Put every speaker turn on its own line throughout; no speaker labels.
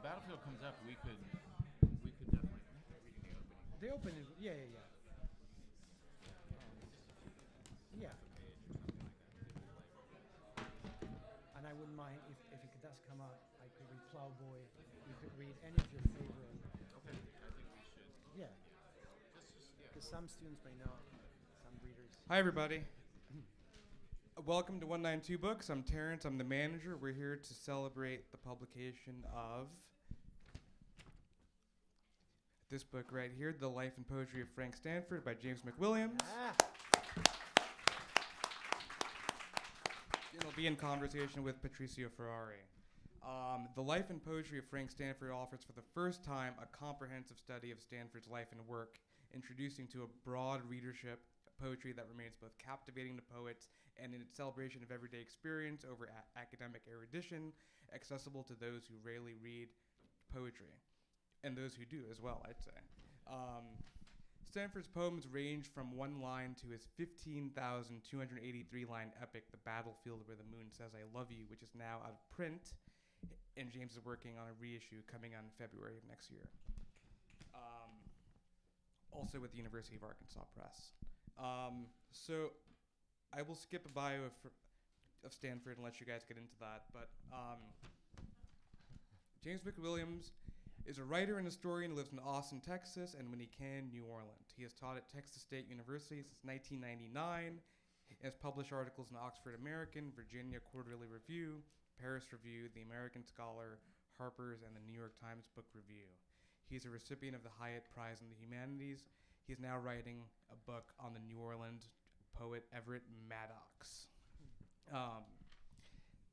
Battlefield comes up, we could definitely reading the opening.
The opening, yeah, yeah, yeah. Yeah,
Page or something like that.
and I wouldn't mind if it does come up, I could read Plowboy. You could read any of your favorite.
Okay, I think we should.
Yeah,
Yeah.
because some students may not, some readers.
Hi, everybody. Welcome to 192 Books. I'm Terrence. I'm the manager. We're here to celebrate the publication of this book right here, The Life and Poetry of Frank Stanford by James McWilliams. It'll be in conversation with Patricio Ferrari. The Life and Poetry of Frank Stanford offers for the first time a comprehensive study of Stanford's life and work, introducing to a broad readership poetry that remains both captivating to poets and in its celebration of everyday experience over academic erudition, accessible to those who rarely read poetry, and those who do as well, I'd say. Stanford's poems range from one line to his 15,283-line epic, The Battlefield Where the Moon Says I Love You, which is now out of print, and James is working on a reissue coming out in February of next year. Also with the University of Arkansas Press. So I will skip a bio of Stanford and let you guys get into that, but James McWilliams is a writer and historian who lives in Austin, Texas, and when he can, New Orleans. He has taught at Texas State University since 1999, has published articles in Oxford American, Virginia Quarterly Review, Paris Review, The American Scholar, Harper's, and the New York Times Book Review. He's a recipient of the Hyatt Prize in the Humanities. He's now writing a book on the New Orleans poet Everett Maddox.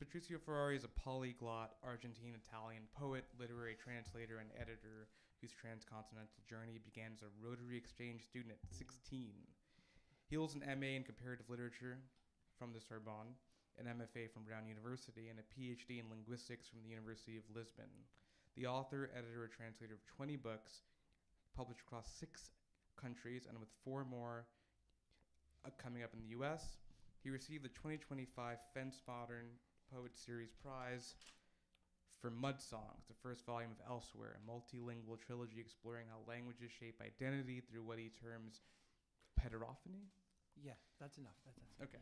Patricio Ferrari is a polyglot Argentine-Italian poet, literary translator, and editor whose transcontinental journey began as a Rotary Exchange student at 16. He holds an MA in comparative literature from the Sorbonne, an MFA from Brown University, and a PhD in linguistics from the University of Lisbon. The author, editor, and translator of 20 books, published across 6 countries, and with 4 more coming up in the U.S. He received the 2025 Fence Modern Poet Series Prize for Mud Songs, the first volume of Elsewhere, a multilingual trilogy exploring how languages shape identity through what he terms pederophony.
Yeah, that's enough. That's
Okay.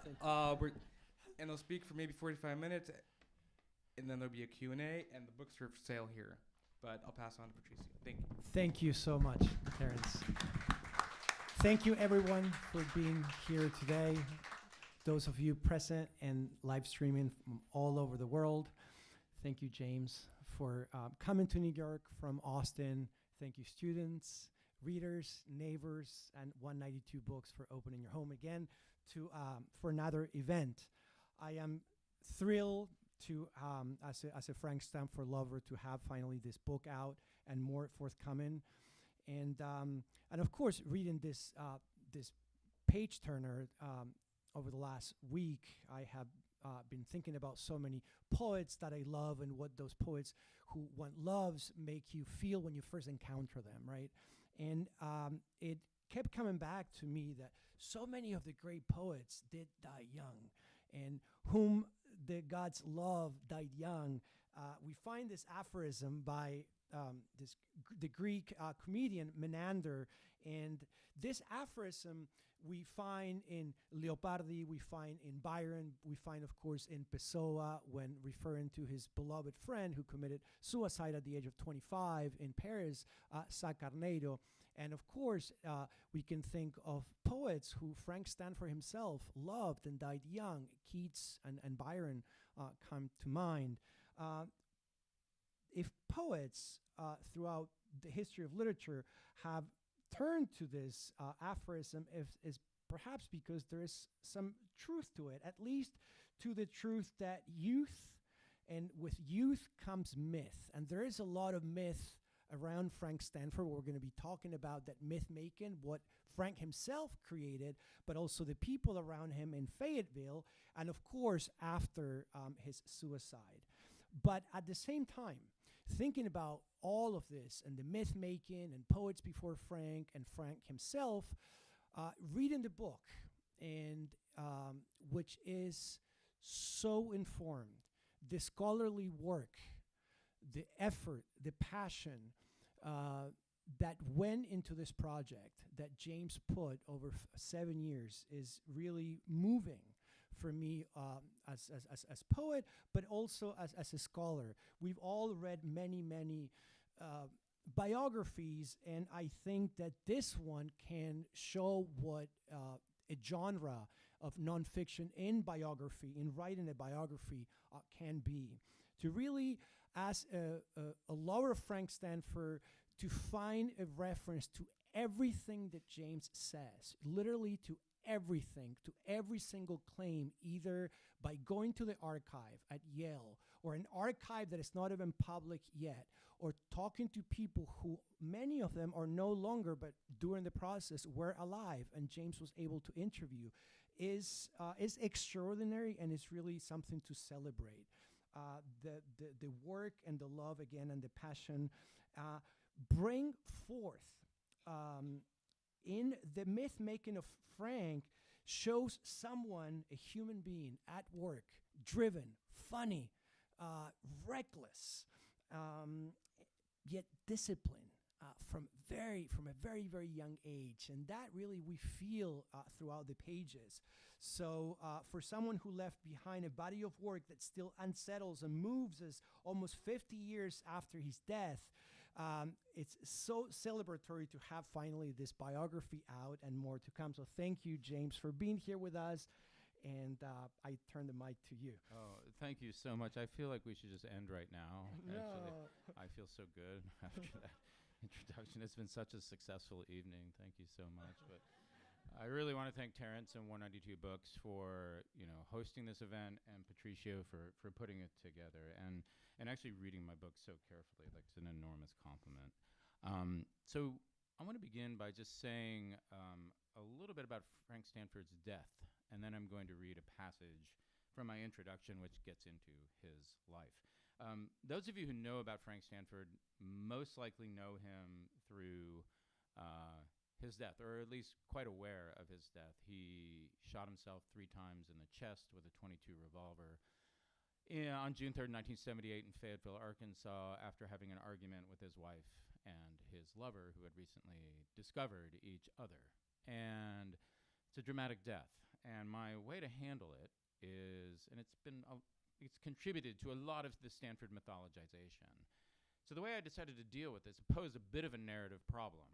yeah.
And they'll speak for maybe 45 minutes, and then there'll be a Q&A, and the books are for sale here. But I'll pass on to Patricio. Thank you.
Thank you so much, Terrence. Thank you, everyone, for being here today. Those of you present and live streaming from all over the world. Thank you, James, for coming to New York from Austin. Thank you, students, readers, neighbors, and 192 Books for opening your home again for another event. I am thrilled to, as a Frank Stanford lover, to have finally this book out and more forthcoming. And of course, reading this page turner over the last week, I have been thinking about so many poets that I love and what those poets who one loves make you feel when you first encounter them, right? And it kept coming back to me that so many of the great poets did die young, and whom the gods love died young. We find this aphorism by the Greek comedian Menander, and this aphorism we find in Leopardi, we find in Byron, we find, of course, in Pessoa when referring to his beloved friend who committed suicide at the age of 25 in Paris, Sacarneiro. And of course, we can think of poets who Frank Stanford himself loved and died young. Keats and Byron come to mind. If poets throughout the history of literature have turned to this aphorism, is perhaps because there is some truth to it, at least to the truth that youth, and with youth comes myth. And there is a lot of myth around Frank Stanford. We're going to be talking about that myth making, what Frank himself created, but also the people around him in Fayetteville, and of course, after his suicide. But at the same time, thinking about all of this and the myth making and poets before Frank and Frank himself, reading the book, and which is so informed, the scholarly work the effort, the passion that went into this project that James put over 7 years is really moving for me as poet, but also as a scholar. We've all read many biographies, and I think that this one can show what a genre of nonfiction in biography, in writing a biography, can be. To really, as a lover of Frank Stanford, to find a reference to everything that James says, literally to everything, to every single claim, either by going to the archive at Yale or an archive that is not even public yet, or talking to people who, many of them are no longer, but during the process were alive and James was able to interview, is extraordinary, and it's really something to celebrate. The work and the love again and the passion bring forth in the myth making of Frank, shows someone, a human being at work, driven, funny, reckless, yet disciplined from a very young age. And that really we feel throughout the pages. So for someone who left behind a body of work that still unsettles and moves us almost 50 years after his death, it's so celebratory to have finally this biography out and more to come. So thank you, James, for being here with us. And I turn the mic to you.
Oh, thank you so much. I feel like we should just end right now.
No.
Actually, I feel so good after that introduction. It's been such a successful evening. Thank you so much. But I really want to thank Terrence and 192 Books for hosting this event, and Patricio for putting it together and actually reading my book so carefully. Like, it's an enormous compliment. So I want to begin by just saying a little bit about Frank Stanford's death, and then I'm going to read a passage from my introduction which gets into his life. Those of you who know about Frank Stanford most likely know him through his death, or at least quite aware of his death. He shot himself 3 times in the chest with a .22 revolver on June 3rd, 1978 in Fayetteville, Arkansas, after having an argument with his wife and his lover, who had recently discovered each other. And it's a dramatic death. And my way to handle it is, and it's contributed to a lot of the Stanford mythologization. So the way I decided to deal with this posed a bit of a narrative problem.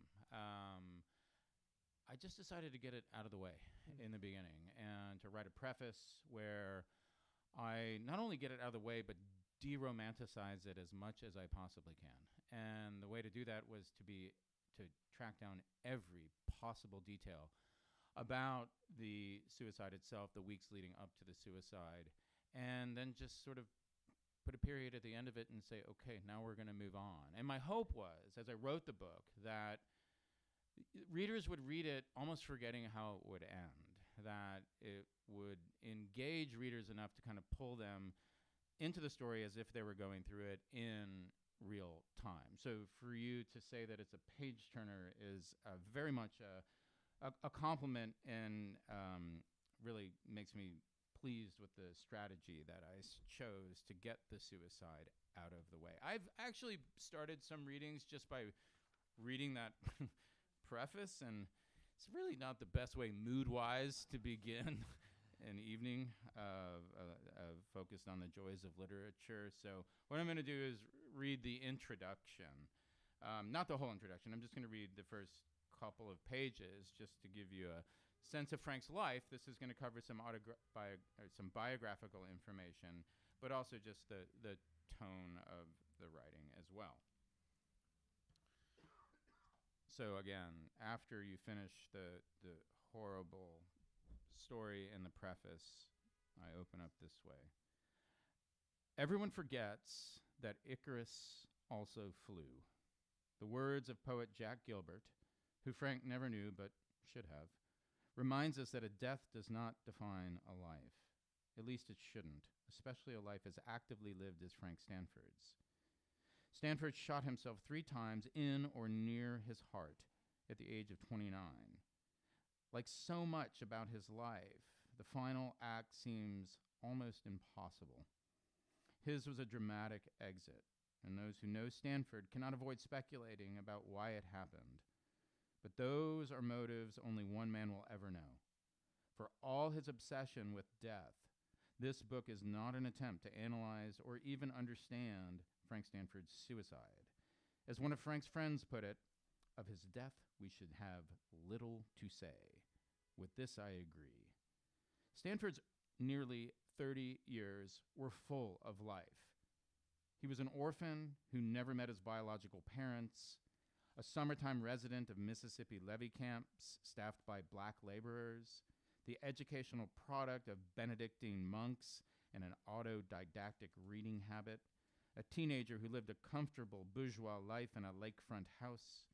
I just decided to get it out of the way in the beginning, and to write a preface where I not only get it out of the way, but de-romanticize it as much as I possibly can. And the way to do that was to track down every possible detail about the suicide itself, the weeks leading up to the suicide, and then just sort of put a period at the end of it and say, okay, now we're going to move on. And my hope was, as I wrote the book, that readers would read it almost forgetting how it would end, that it would engage readers enough to kind of pull them into the story as if they were going through it in real time. So for you to say that it's a page turner is very much a compliment, and really makes me pleased with the strategy that I chose to get the suicide out of the way. I've actually started some readings just by reading that preface, and it's really not the best way mood-wise to begin an evening focused on the joys of literature. So what I'm going to do is read the introduction. Not the whole introduction. I'm just going to read the first couple of pages just to give you a sense of Frank's life. This is going to cover some biographical information, but also just the tone of the writing as well. So again, after you finish the horrible story in the preface, I open up this way. Everyone forgets that Icarus also flew. The words of poet Jack Gilbert, who Frank never knew but should have, reminds us that a death does not define a life. At least it shouldn't, especially a life as actively lived as Frank Stanford's. Stanford shot himself 3 times in or near his heart at the age of 29. Like so much about his life, the final act seems almost impossible. His was a dramatic exit, and those who know Stanford cannot avoid speculating about why it happened. But those are motives only one man will ever know. For all his obsession with death, this book is not an attempt to analyze or even understand Frank Stanford's suicide. As one of Frank's friends put it, of his death we should have little to say. With this I agree. Stanford's nearly 30 years were full of life. He was an orphan who never met his biological parents, a summertime resident of Mississippi levee camps staffed by black laborers, the educational product of Benedictine monks and an autodidactic reading habit, a teenager who lived a comfortable bourgeois life in a lakefront house,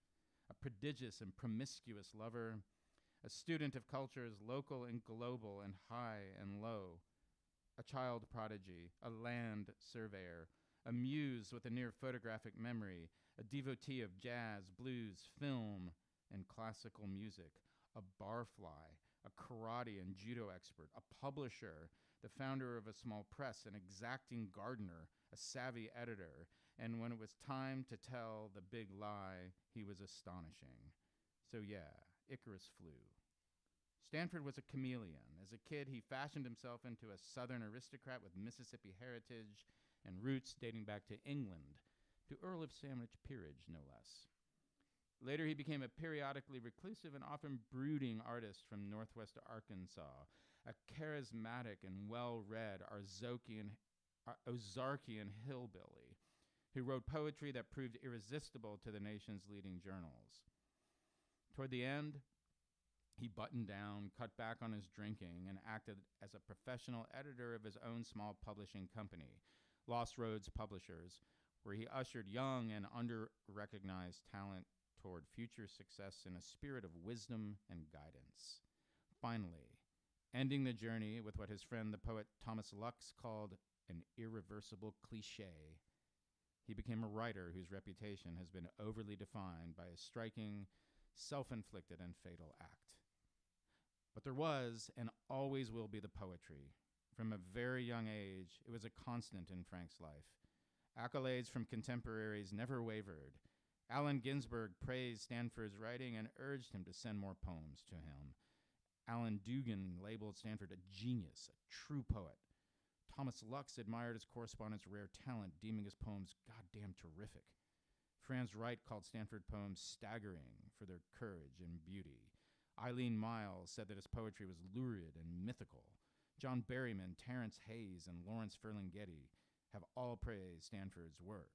a prodigious and promiscuous lover, a student of cultures local and global and high and low, a child prodigy, a land surveyor, a muse with a near photographic memory, a devotee of jazz, blues, film, and classical music, a barfly, a karate and judo expert, a publisher, the founder of a small press, an exacting gardener, a savvy editor, and when it was time to tell the big lie, he was astonishing. So yeah, Icarus flew. Stanford was a chameleon. As a kid, he fashioned himself into a Southern aristocrat with Mississippi heritage and roots dating back to England, to Earl of Sandwich peerage, no less. Later, he became a periodically reclusive and often brooding artist from northwest Arkansas, a charismatic and well-read Ozarkian hillbilly who wrote poetry that proved irresistible to the nation's leading journals. Toward the end, he buttoned down, cut back on his drinking, and acted as a professional editor of his own small publishing company, Lost Roads Publishers, where he ushered young and under-recognized talent toward future success in a spirit of wisdom and guidance. Finally, ending the journey with what his friend the poet Thomas Lux called an irreversible cliché, he became a writer whose reputation has been overly defined by a striking, self-inflicted, and fatal act. But there was and always will be the poetry. From a very young age, it was a constant in Frank's life. Accolades from contemporaries never wavered. Allen Ginsberg praised Stanford's writing and urged him to send more poems to him. Alan Dugan labeled Stanford a genius, a true poet. Thomas Lux admired his correspondent's rare talent, deeming his poems goddamn terrific. Franz Wright called Stanford poems staggering for their courage and beauty. Eileen Miles said that his poetry was lurid and mythical. John Berryman, Terrence Hayes, and Lawrence Ferlinghetti have all praised Stanford's work.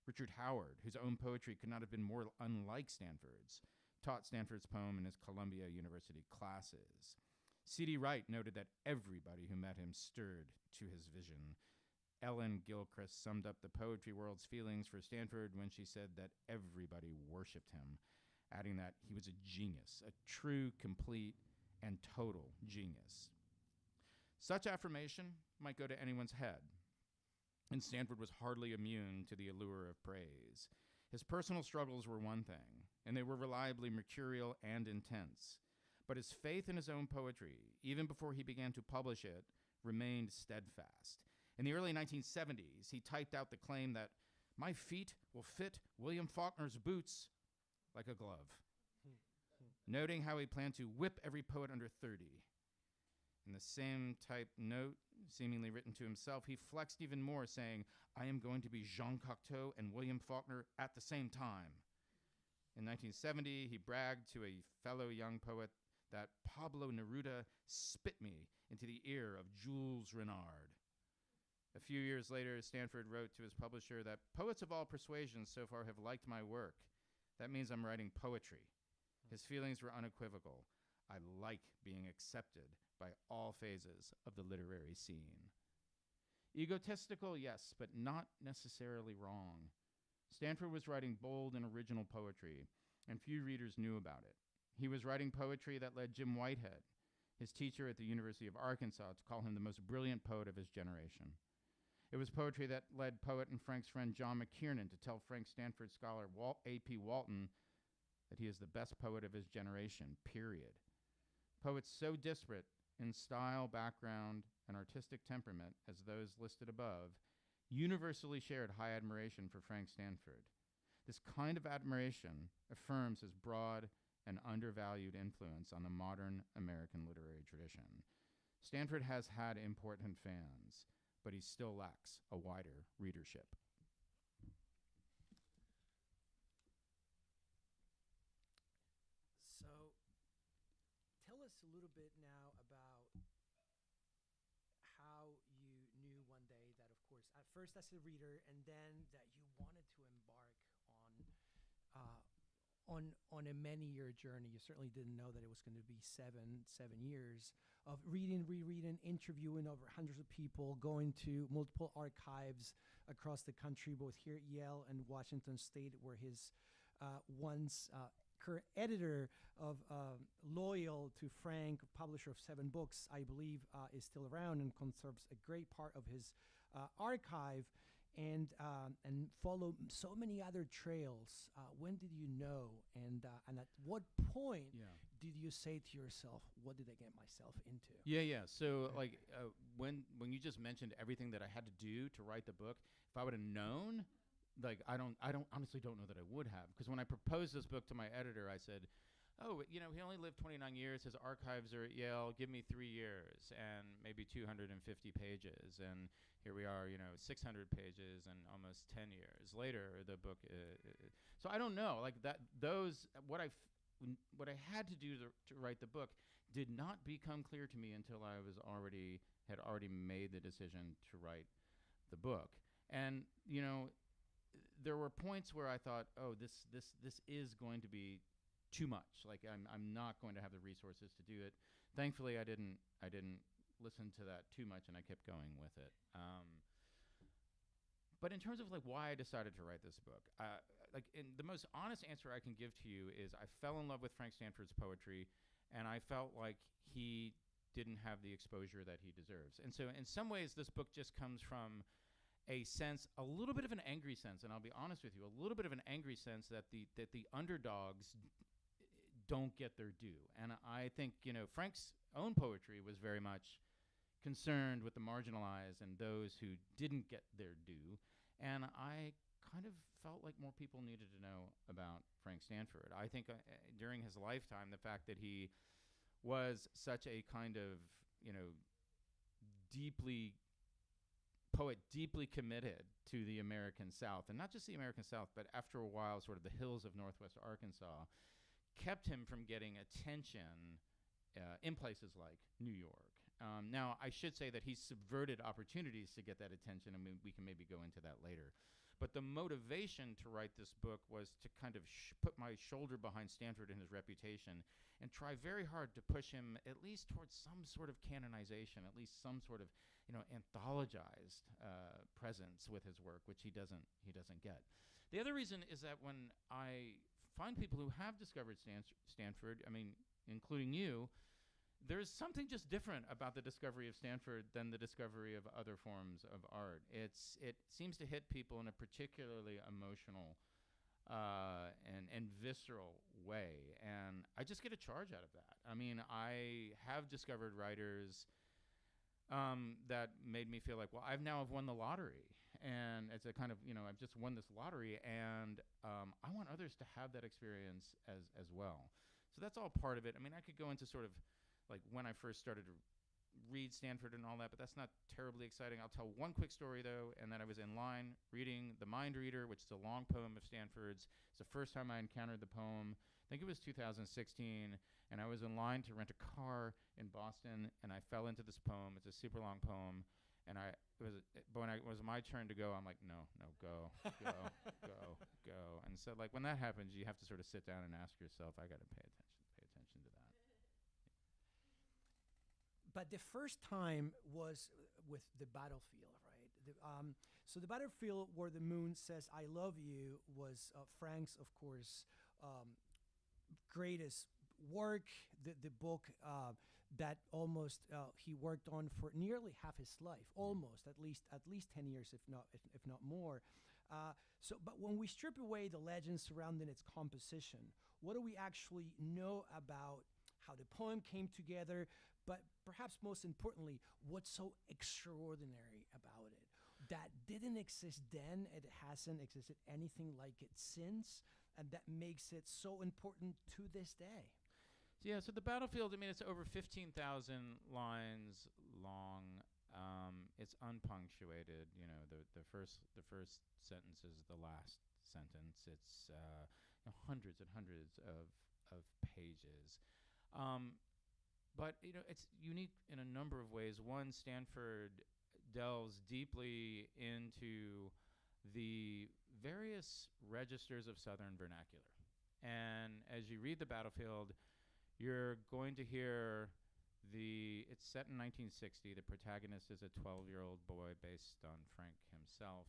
Richard Howard, whose own poetry could not have been more unlike Stanford's, taught Stanford's poem in his Columbia University classes. C.D. Wright noted that everybody who met him stirred to his vision. Ellen Gilchrist summed up the poetry world's feelings for Stanford when she said that everybody worshipped him, adding that he was a genius, a true, complete, and total genius. Such affirmation might go to anyone's head, and Stanford was hardly immune to the allure of praise. His personal struggles were one thing, and they were reliably mercurial and intense. But his faith in his own poetry, even before he began to publish it, remained steadfast. In the early 1970s, he typed out the claim that, "My feet will fit William Faulkner's boots like a glove," noting how he planned to whip every poet under 30. In the same type note, seemingly written to himself, he flexed even more, saying, "I am going to be Jean Cocteau and William Faulkner at the same time." In 1970, he bragged to a fellow young poet that Pablo Neruda spit me into the ear of Jules Renard. A few years later, Stanford wrote to his publisher that poets of all persuasions so far have liked my work. That means I'm writing poetry. His feelings were unequivocal. I like being accepted by all phases of the literary scene. Egotistical, yes, but not necessarily wrong. Stanford was writing bold and original poetry, and few readers knew about it. He was writing poetry that led Jim Whitehead, his teacher at the University of Arkansas, to call him the most brilliant poet of his generation. It was poetry that led poet and Frank's friend John McKiernan to tell Frank Stanford scholar A.P. Walton that he is the best poet of his generation, period. Poets so disparate in style, background, and artistic temperament as those listed above universally shared high admiration for Frank Stanford. This kind of admiration affirms his broad and undervalued influence on the modern American literary tradition. Stanford has had important fans, but he still lacks a wider readership.
So, tell us a little bit now about how you knew one day that, of course, at first as a reader, and then that you wanted to embark on a many-year journey. You certainly didn't know that it was going to be seven years of reading, rereading, interviewing over hundreds of people, going to multiple archives across the country, both here at Yale and Washington State, where his once current editor of loyal to Frank, publisher of 7 books, I believe, is still around and conserves a great part of his archive, and follow so many other trails. When did you know, and at what point did you say to yourself, "What did I get myself into?"
Yeah. So like when you just mentioned everything that I had to do to write the book, if I would have known, like I honestly don't know that I would have, because when I proposed this book to my editor, I said, "Oh, he only lived 29 years. His archives are at Yale. Give me 3 years and maybe 250 pages." And here we are, 600 pages and almost 10 years later, the book. So I don't know, like that. What I had to do to write the book did not become clear to me until I had already made the decision to write the book. And there were points where I thought, "Oh, this is going to be too much. Like I'm not going to have the resources to do it." Thankfully, I didn't listen to that too much, and I kept going with it. But in terms of like why I decided to write this book, the most honest answer I can give to you is I fell in love with Frank Stanford's poetry, and I felt like he didn't have the exposure that he deserves. And so in some ways, this book just comes from a little bit of an angry sense, and I'll be honest with you, a little bit of an angry sense that the underdogs don't get their due. And I think, Frank's own poetry was very much concerned with the marginalized and those who didn't get their due. And I kind of felt like more people needed to know about Frank Stanford. I think during his lifetime, the fact that he was such a kind of, deeply committed to the American South, and not just the American South, but after a while, sort of the hills of Northwest Arkansas, kept him from getting attention in places like New York. Now, I should say that he subverted opportunities to get that attention, and we can maybe go into that later. But the motivation to write this book was to kind of put my shoulder behind Stanford and his reputation and try very hard to push him at least towards some sort of canonization, at least some sort of anthologized presence with his work, which he doesn't get. The other reason is that when I find people who have discovered Stanford, including you, there's something just different about the discovery of Stanford than the discovery of other forms of art. It seems to hit people in a particularly emotional and visceral way, and I just get a charge out of that. I have discovered writers that made me feel like, well, I've won the lottery, and it's a kind of, I've just won this lottery, and I want others to have that experience as well. So that's all part of it. I could go into sort of like when I first started to read Stanford and all that, but that's not terribly exciting. I'll tell one quick story, though, and that I was in line reading The Mind Reader, which is a long poem of Stanford's. It's the first time I encountered the poem. I think it was 2016, and I was in line to rent a car in Boston, and I fell into this poem. It's a super long poem, and when it was my turn to go, I'm like, no, go. And so, like, when that happens, you have to sort of sit down and ask yourself, I got to pay attention to that.
But the first time was with The Battlefield, right? So The Battlefield, Where the Moon Says I Love You, was Frank's, of course, greatest work, the book that almost he worked on for nearly half his life, almost, at least 10 years, if not more. But when we strip away the legends surrounding its composition, what do we actually know about how the poem came together, but perhaps most importantly, what's so extraordinary about it? that didn't exist then. It hasn't existed anything like it since, and that makes it so important to this day.
Yeah, so the battlefield, I mean, it's over 15,000 lines long. It's unpunctuated. You know, the first sentence is the last sentence. It's hundreds and hundreds of pages. But you know, it's unique in a number of ways. One, Stanford delves deeply into the various registers of Southern vernacular. And as you read the battlefield, you're going to hear it's set in 1960. The protagonist is a 12-year-old boy based on Frank himself.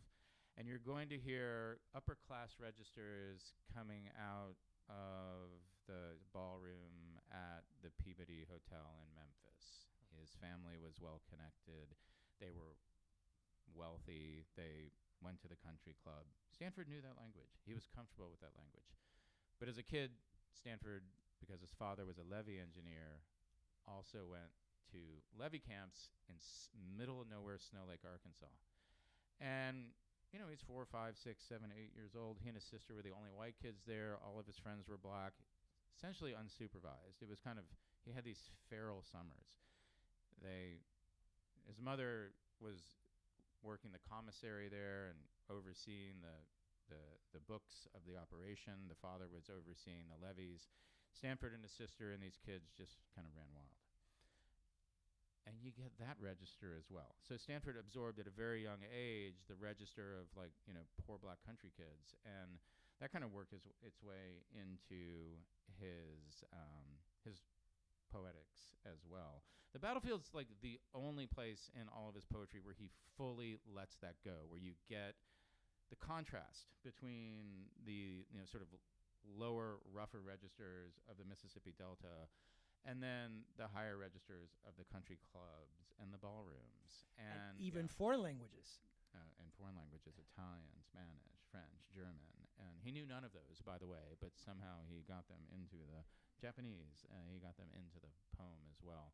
And you're going to hear upper-class registers coming out of the ballroom at the Peabody Hotel in Memphis. His family was well-connected. They were wealthy. They went to the country club. Stanford knew that language. He was comfortable with that language. But as a kid, Stanford, because his father was a levee engineer, also went to levee camps in middle of nowhere Snow Lake, Arkansas. And, you know, he's 4, 5, 6, 7, 8 years old. He and his sister were the only white kids there. All of his friends were black, essentially unsupervised. It was kind of, he had these feral summers. His mother was working the commissary there and overseeing the books of the operation. The father was overseeing the levees. Stanford and his sister and these kids just kind of ran wild. And you get that register as well. So Stanford absorbed at a very young age the register of, like, you know, poor black country kids. And that kind of worked its way into his poetics as well. The battlefield's like the only place in all of his poetry where he fully lets that go, where you get the contrast between the, you know, sort of lower, rougher registers of the Mississippi Delta and then the higher registers of the country clubs and the ballrooms.
And even foreign languages.
And foreign languages, Italian, Spanish, French, German. And he knew none of those, by the way, but somehow he got them into the Japanese, and he got them into the poem as well.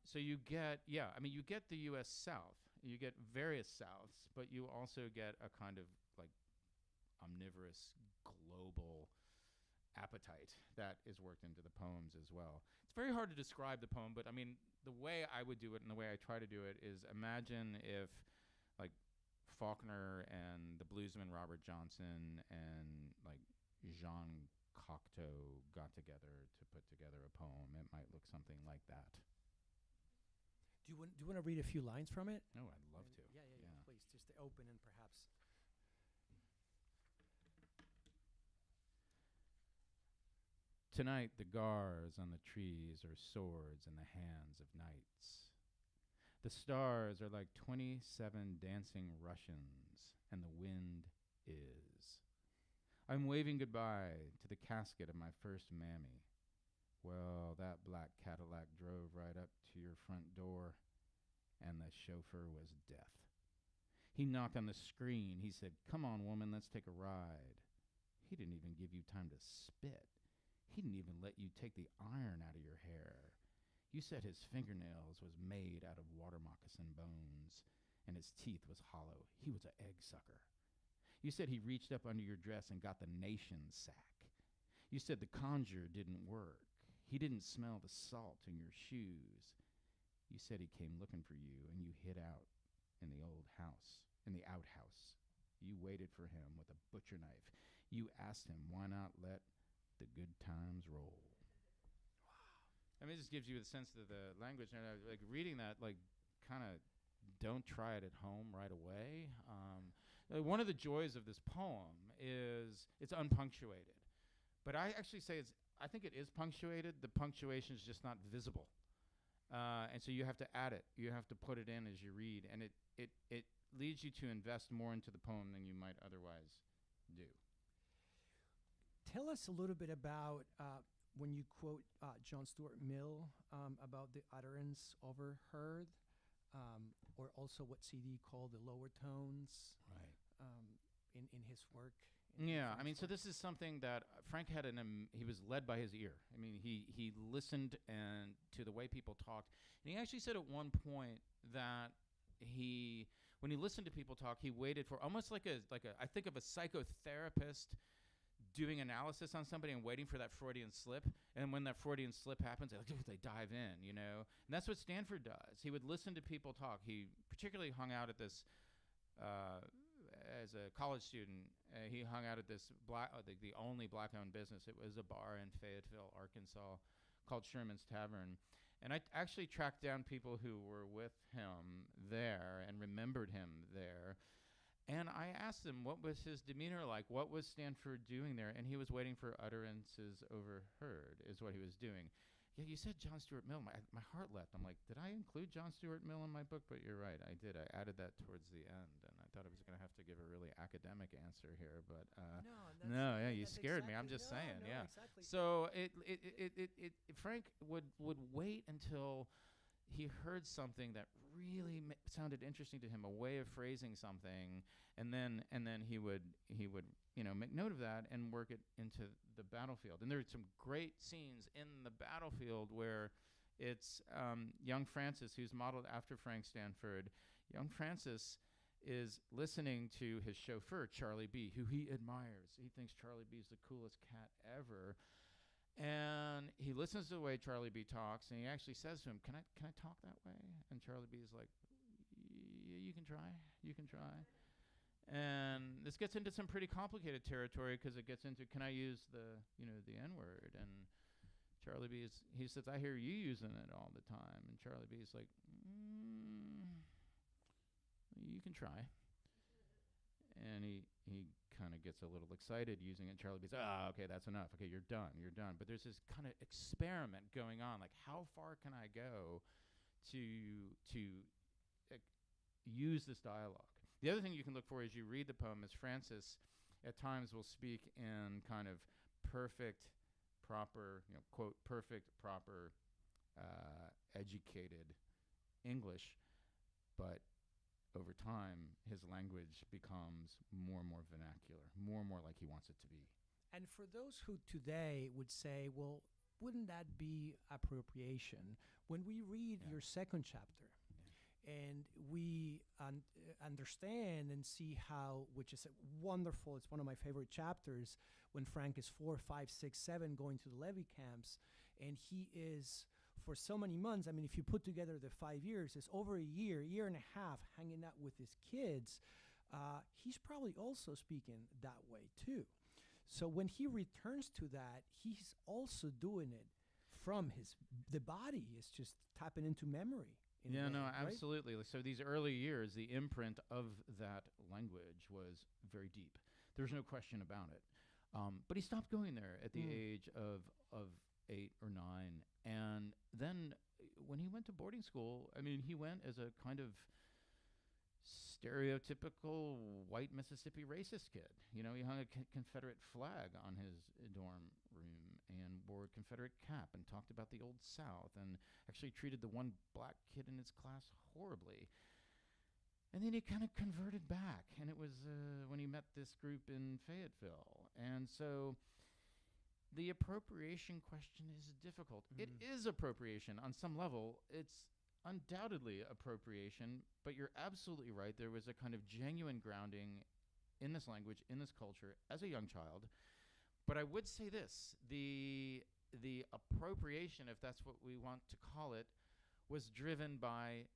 So you get, you get the U.S. South. You get various Souths, but you also get a kind of like omnivorous global appetite that is worked into the poems as well. It's very hard to describe the poem, but I mean, the way I would do it and the way I try to do it is imagine if like Faulkner and the bluesman Robert Johnson and like Jean Cocteau got together to put together a poem. It might look something like that.
Do you want to read a few lines from it?
No, I'd love to.
Yeah. Please, just to open and perhaps.
Tonight the gars on the trees are swords in the hands of knights. The stars are like 27 dancing Russians, and the wind is. I'm waving goodbye to the casket of my first mammy. Well, that black Cadillac drove right up to your front door, and the chauffeur was death. He knocked on the screen. He said, "Come on, woman, let's take a ride." He didn't even give you time to spit. He didn't even let you take the iron out of your hair. You said his fingernails was made out of water moccasin bones, and his teeth was hollow. He was an egg sucker. You said he reached up under your dress and got the nation sack. You said the conjure didn't work. He didn't smell the salt in your shoes. You said he came looking for you, and you hid out in the old house, in the outhouse. You waited for him with a butcher knife. You asked him, why not let the good times roll? I mean, it just gives you a sense of the language. And like reading that, like, kind of don't try it at home right away. One of the joys of this poem is it's unpunctuated. But I actually say I think it is punctuated. The punctuation is just not visible. And so you have to add it. You have to put it in as you read. And it leads you to invest more into the poem than you might otherwise do.
Tell us a little bit about when you quote John Stuart Mill about the utterance overheard, or also what CD called the lower tones,
Right.
In his work.
Yeah, I mean, so this is something that Frank had he was led by his ear. I mean, he listened to the way people talked. And he actually said at one point that he when he listened to people talk, he waited for almost like a I think of a psychotherapist doing analysis on somebody and waiting for that Freudian slip. And when that Freudian slip happens, they dive in, you know. And that's what Stanford does. He would listen to people talk. He particularly hung out at this, as a college student, he hung out at this the only black-owned business. It was a bar in Fayetteville, Arkansas, called Sherman's Tavern. And I actually tracked down people who were with him there and remembered him there. And I asked him, what was his demeanor like? What was Stanford doing there? And he was waiting for utterances overheard, is what he was doing. Yeah, you said John Stuart Mill. My heart leapt. I'm like, did I include John Stuart Mill in my book? But you're right, I did. I added that towards the end, and I thought I was going to have to give a really academic answer here. But you scared me. I'm just saying, yeah.
Exactly.
So Frank would wait until he heard something that really sounded interesting to him, a way of phrasing something, and then he would make note of that and work it into the battlefield. And there are some great scenes in the battlefield where it's young Francis, who's modeled after Frank Stanford. Young Francis is listening to his chauffeur, Charlie B., who he admires. He thinks Charlie B. is the coolest cat ever. And he listens to the way Charlie B. talks, and he actually says to him, can I talk that way? And Charlie B. is like, you can try. And this gets into some pretty complicated territory because it gets into, can I use the N-word? And Charlie B. he says, I hear you using it all the time. And Charlie B. is like, you can try. And he kind of gets a little excited using it. Charlie B. says, okay, that's enough. Okay, you're done. But there's this kind of experiment going on, like how far can I go to use this dialogue? The other thing you can look for as you read the poem is Francis at times will speak in kind of perfect, proper, quote, perfect, proper, educated English, but over time, his language becomes more and more vernacular, more and more like he wants it to be.
And for those who today would say, well, wouldn't that be appropriation? When we read your second chapter, and we understand and see how, which is wonderful, it's one of my favorite chapters, when Frank is 4, 5, 6, 7 going to the levy camps, and he is, for so many months, I mean, if you put together the 5 years, it's over a year and a half hanging out with his kids. He's probably also speaking that way too. So when he returns to that, he's also doing it from the body is just tapping into memory.
Yeah, no,
right?
absolutely. So these early years, the imprint of that language was very deep. There's no question about it. But he stopped going there at the age of 8 or 9. And then when he went to boarding school, I mean, he went as a kind of stereotypical white Mississippi racist kid. He hung a Confederate flag on his dorm room and wore a Confederate cap and talked about the Old South and actually treated the one black kid in his class horribly. And then he kind of converted back, and it was when he met this group in Fayetteville. And so the appropriation question is difficult. It is appropriation on some level. It's undoubtedly appropriation, but you're absolutely right. There was a kind of genuine grounding in this language, in this culture, as a young child. But I would say this, the appropriation, if that's what we want to call it, was driven by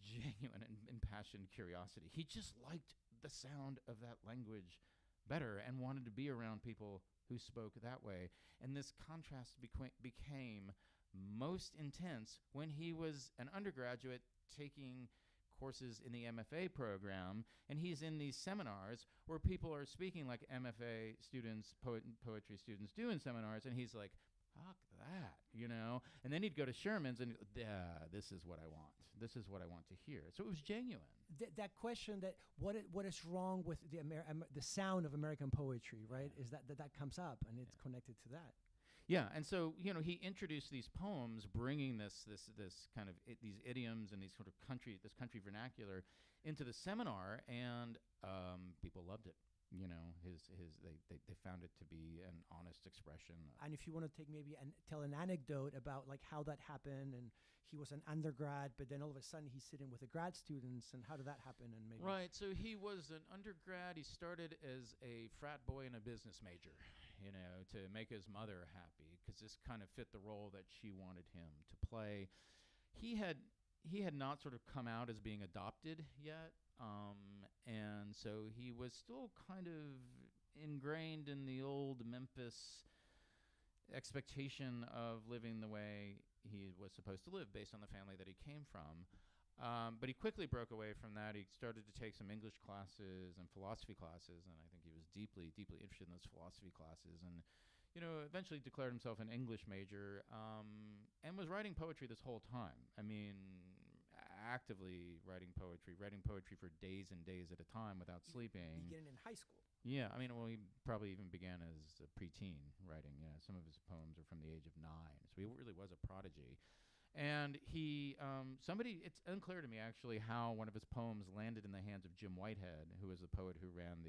genuine and impassioned curiosity. He just liked the sound of that language better and wanted to be around people who spoke that way. And this contrast became most intense when he was an undergraduate taking courses in the MFA program, and he's in these seminars where people are speaking like MFA students, poetry students do in seminars, and he's like, fuck that, And then he'd go to Sherman's and, this is what I want. This is what I want to hear. So it was genuine.
That question that what is wrong with the sound of American poetry, right? Is that comes up, and it's connected to that.
Yeah, and so he introduced these poems, bringing this kind of these idioms and these sort of country vernacular into the seminar, and people loved loved it. They found it to be an honest expression.
And if you want to take tell an anecdote about like how that happened, and he was an undergrad, but then all of a sudden he's sitting with the grad students, and how did that happen? And maybe
Right. So he was an undergrad. He started as a frat boy and a business major, to make his mother happy, because this kind of fit the role that she wanted him to play. He had not sort of come out as being adopted yet. And so he was still kind of ingrained in the old Memphis expectation of living the way he was supposed to live based on the family that he came from. But he quickly broke away from that. He started to take some English classes and philosophy classes, and I think he was deeply, deeply interested in those philosophy classes, and eventually declared himself an English major, and was writing poetry this whole time. I mean, actively writing poetry for days and days at a time without sleeping.
beginning in high school.
Yeah, I mean, well, he probably even began as a preteen writing. Some of his poems are from the age of 9, so he really was a prodigy. And he, it's unclear to me actually how one of his poems landed in the hands of Jim Whitehead, who was the poet who ran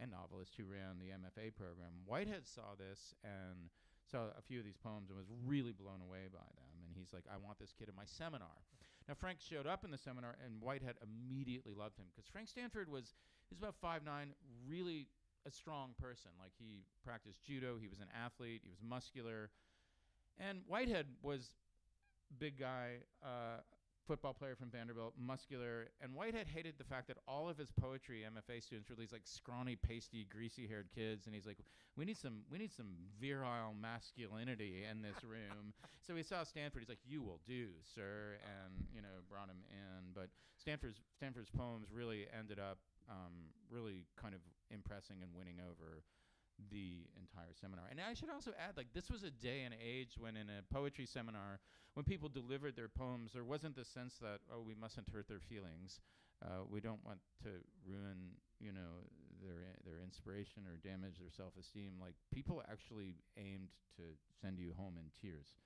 and novelist who ran the MFA program. Whitehead saw this and saw a few of these poems and was really blown away by them. And he's like, I want this kid in my seminar. Now, Frank showed up in the seminar, and Whitehead immediately loved him, because Frank Stanford was about 5'9", really a strong person. Like, he practiced judo, he was an athlete, he was muscular. And Whitehead was big guy, football player from Vanderbilt, muscular. And Whitehead hated the fact that all of his poetry MFA students were these like scrawny, pasty, greasy-haired kids. And he's like, we need some virile masculinity in this room. So he saw Stanford. He's like, you will do, sir, and brought him in. But Stanford's poems really ended up really kind of impressing and winning over the entire seminar. And I should also add, like, this was a day and age when in a poetry seminar, when people delivered their poems, there wasn't the sense that, oh, we mustn't hurt their feelings. We don't want to ruin, their inspiration or damage their self-esteem. Like, people actually aimed to send you home in tears.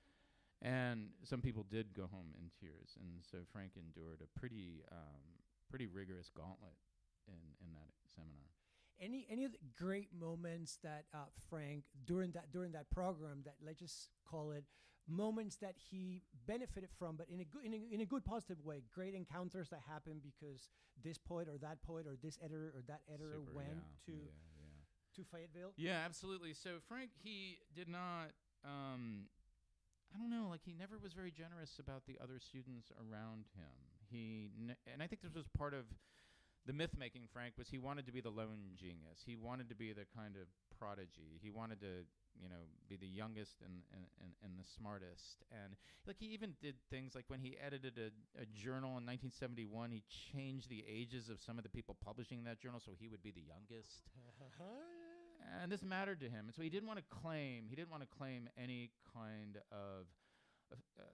And some people did go home in tears. And so Frank endured a pretty rigorous gauntlet in that seminar.
Any of the great moments that Frank during that program, that, let's just call it moments that he benefited from, but in a good positive way, great encounters that happened because this poet or that poet or this editor or that editor went to Fayetteville?
Yeah, absolutely. So Frank, he did not I don't know, like, he never was very generous about the other students around him. And I think this was part of the myth-making, Frank, was he wanted to be the lone genius. He wanted to be the kind of prodigy. He wanted to, be the youngest and the smartest. And, like, he even did things like when he edited a journal in 1971, he changed the ages of some of the people publishing that journal so he would be the youngest. And this mattered to him. And so he didn't want to claim any kind of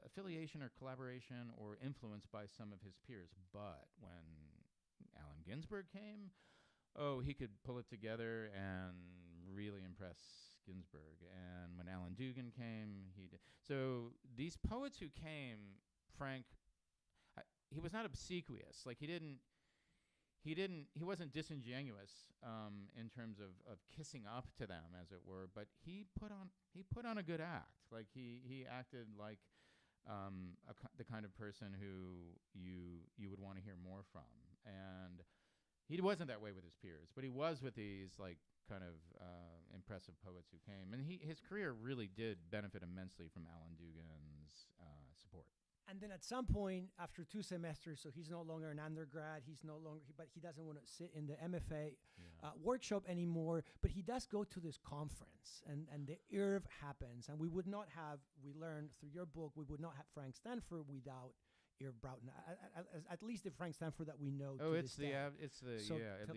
affiliation or collaboration or influence by some of his peers. But when Allen Ginsberg came, he could pull it together and really impress Ginsberg. And when Alan Dugan came, he did. So these poets who came, Frank, he was not obsequious. Like, he wasn't disingenuous in terms of kissing up to them, as it were. But he put on a good act. Like, he acted like the kind of person who you would want to hear more from. And he wasn't that way with his peers, but he was with these, like, kind of impressive poets who came. And his career really did benefit immensely from Alan Dugan's support.
And then at some point, after 2 semesters, so he's no longer an undergrad, but he doesn't want to sit in the MFA workshop anymore, but he does go to this conference, and the IRV happens. And we learned through your book, we would not have Frank Stanford without Irv Broughton, at least the Frank Stanford that we know. So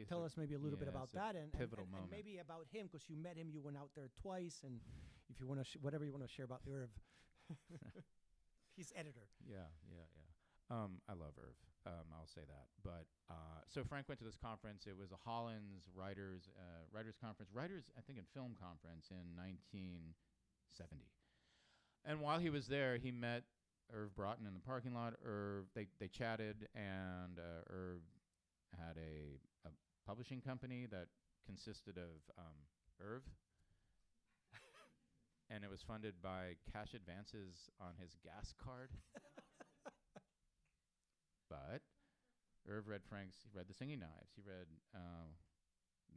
tell us maybe a little bit about that, and maybe about him, because you met him, you went out there twice, and if you want to, whatever you want to share about Irv. He's editor.
Yeah. I love Irv. I'll say that. But so Frank went to this conference. It was a Hollins writers conference, I think, and film conference in 1970. And while he was there, he met Irv Broughton in the parking lot. They chatted, and Irv had a publishing company that consisted of Irv, and it was funded by cash advances on his gas card. But Irv read he read The Singing Knives. He read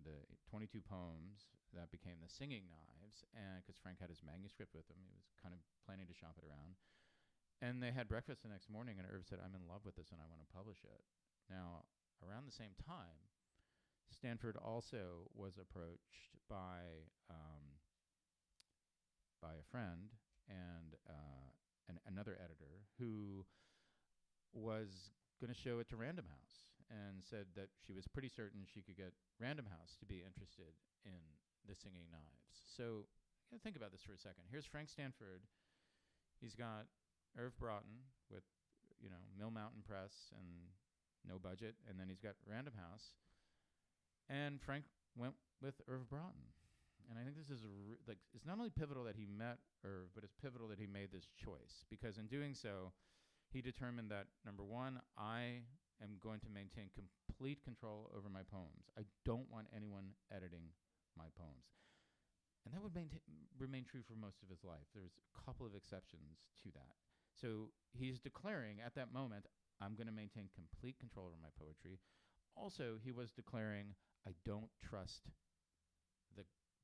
the 22 poems that became The Singing Knives, and because Frank had his manuscript with him, he was kind of planning to shop it around. And they had breakfast the next morning, and Irv said, "I'm in love with this, and I want to publish it." Now, around the same time, Stanford also was approached by a friend and another editor who was going to show it to Random House, and said that she was pretty certain she could get Random House to be interested in The Singing Knives. So think about this for a second. Here's Frank Stanford. He's got Irv Broughton with, Mill Mountain Press and no budget, and then he's got Random House. And Frank went with Irv Broughton. And I think this is it's not only pivotal that he met Irv, but it's pivotal that he made this choice, because in doing so, he determined that, number one, I am going to maintain complete control over my poems. I don't want anyone editing my poems. And that would remain true for most of his life. There's a couple of exceptions to that. So he's declaring at that moment, I'm going to maintain complete control over my poetry. Also, he was declaring, I don't trust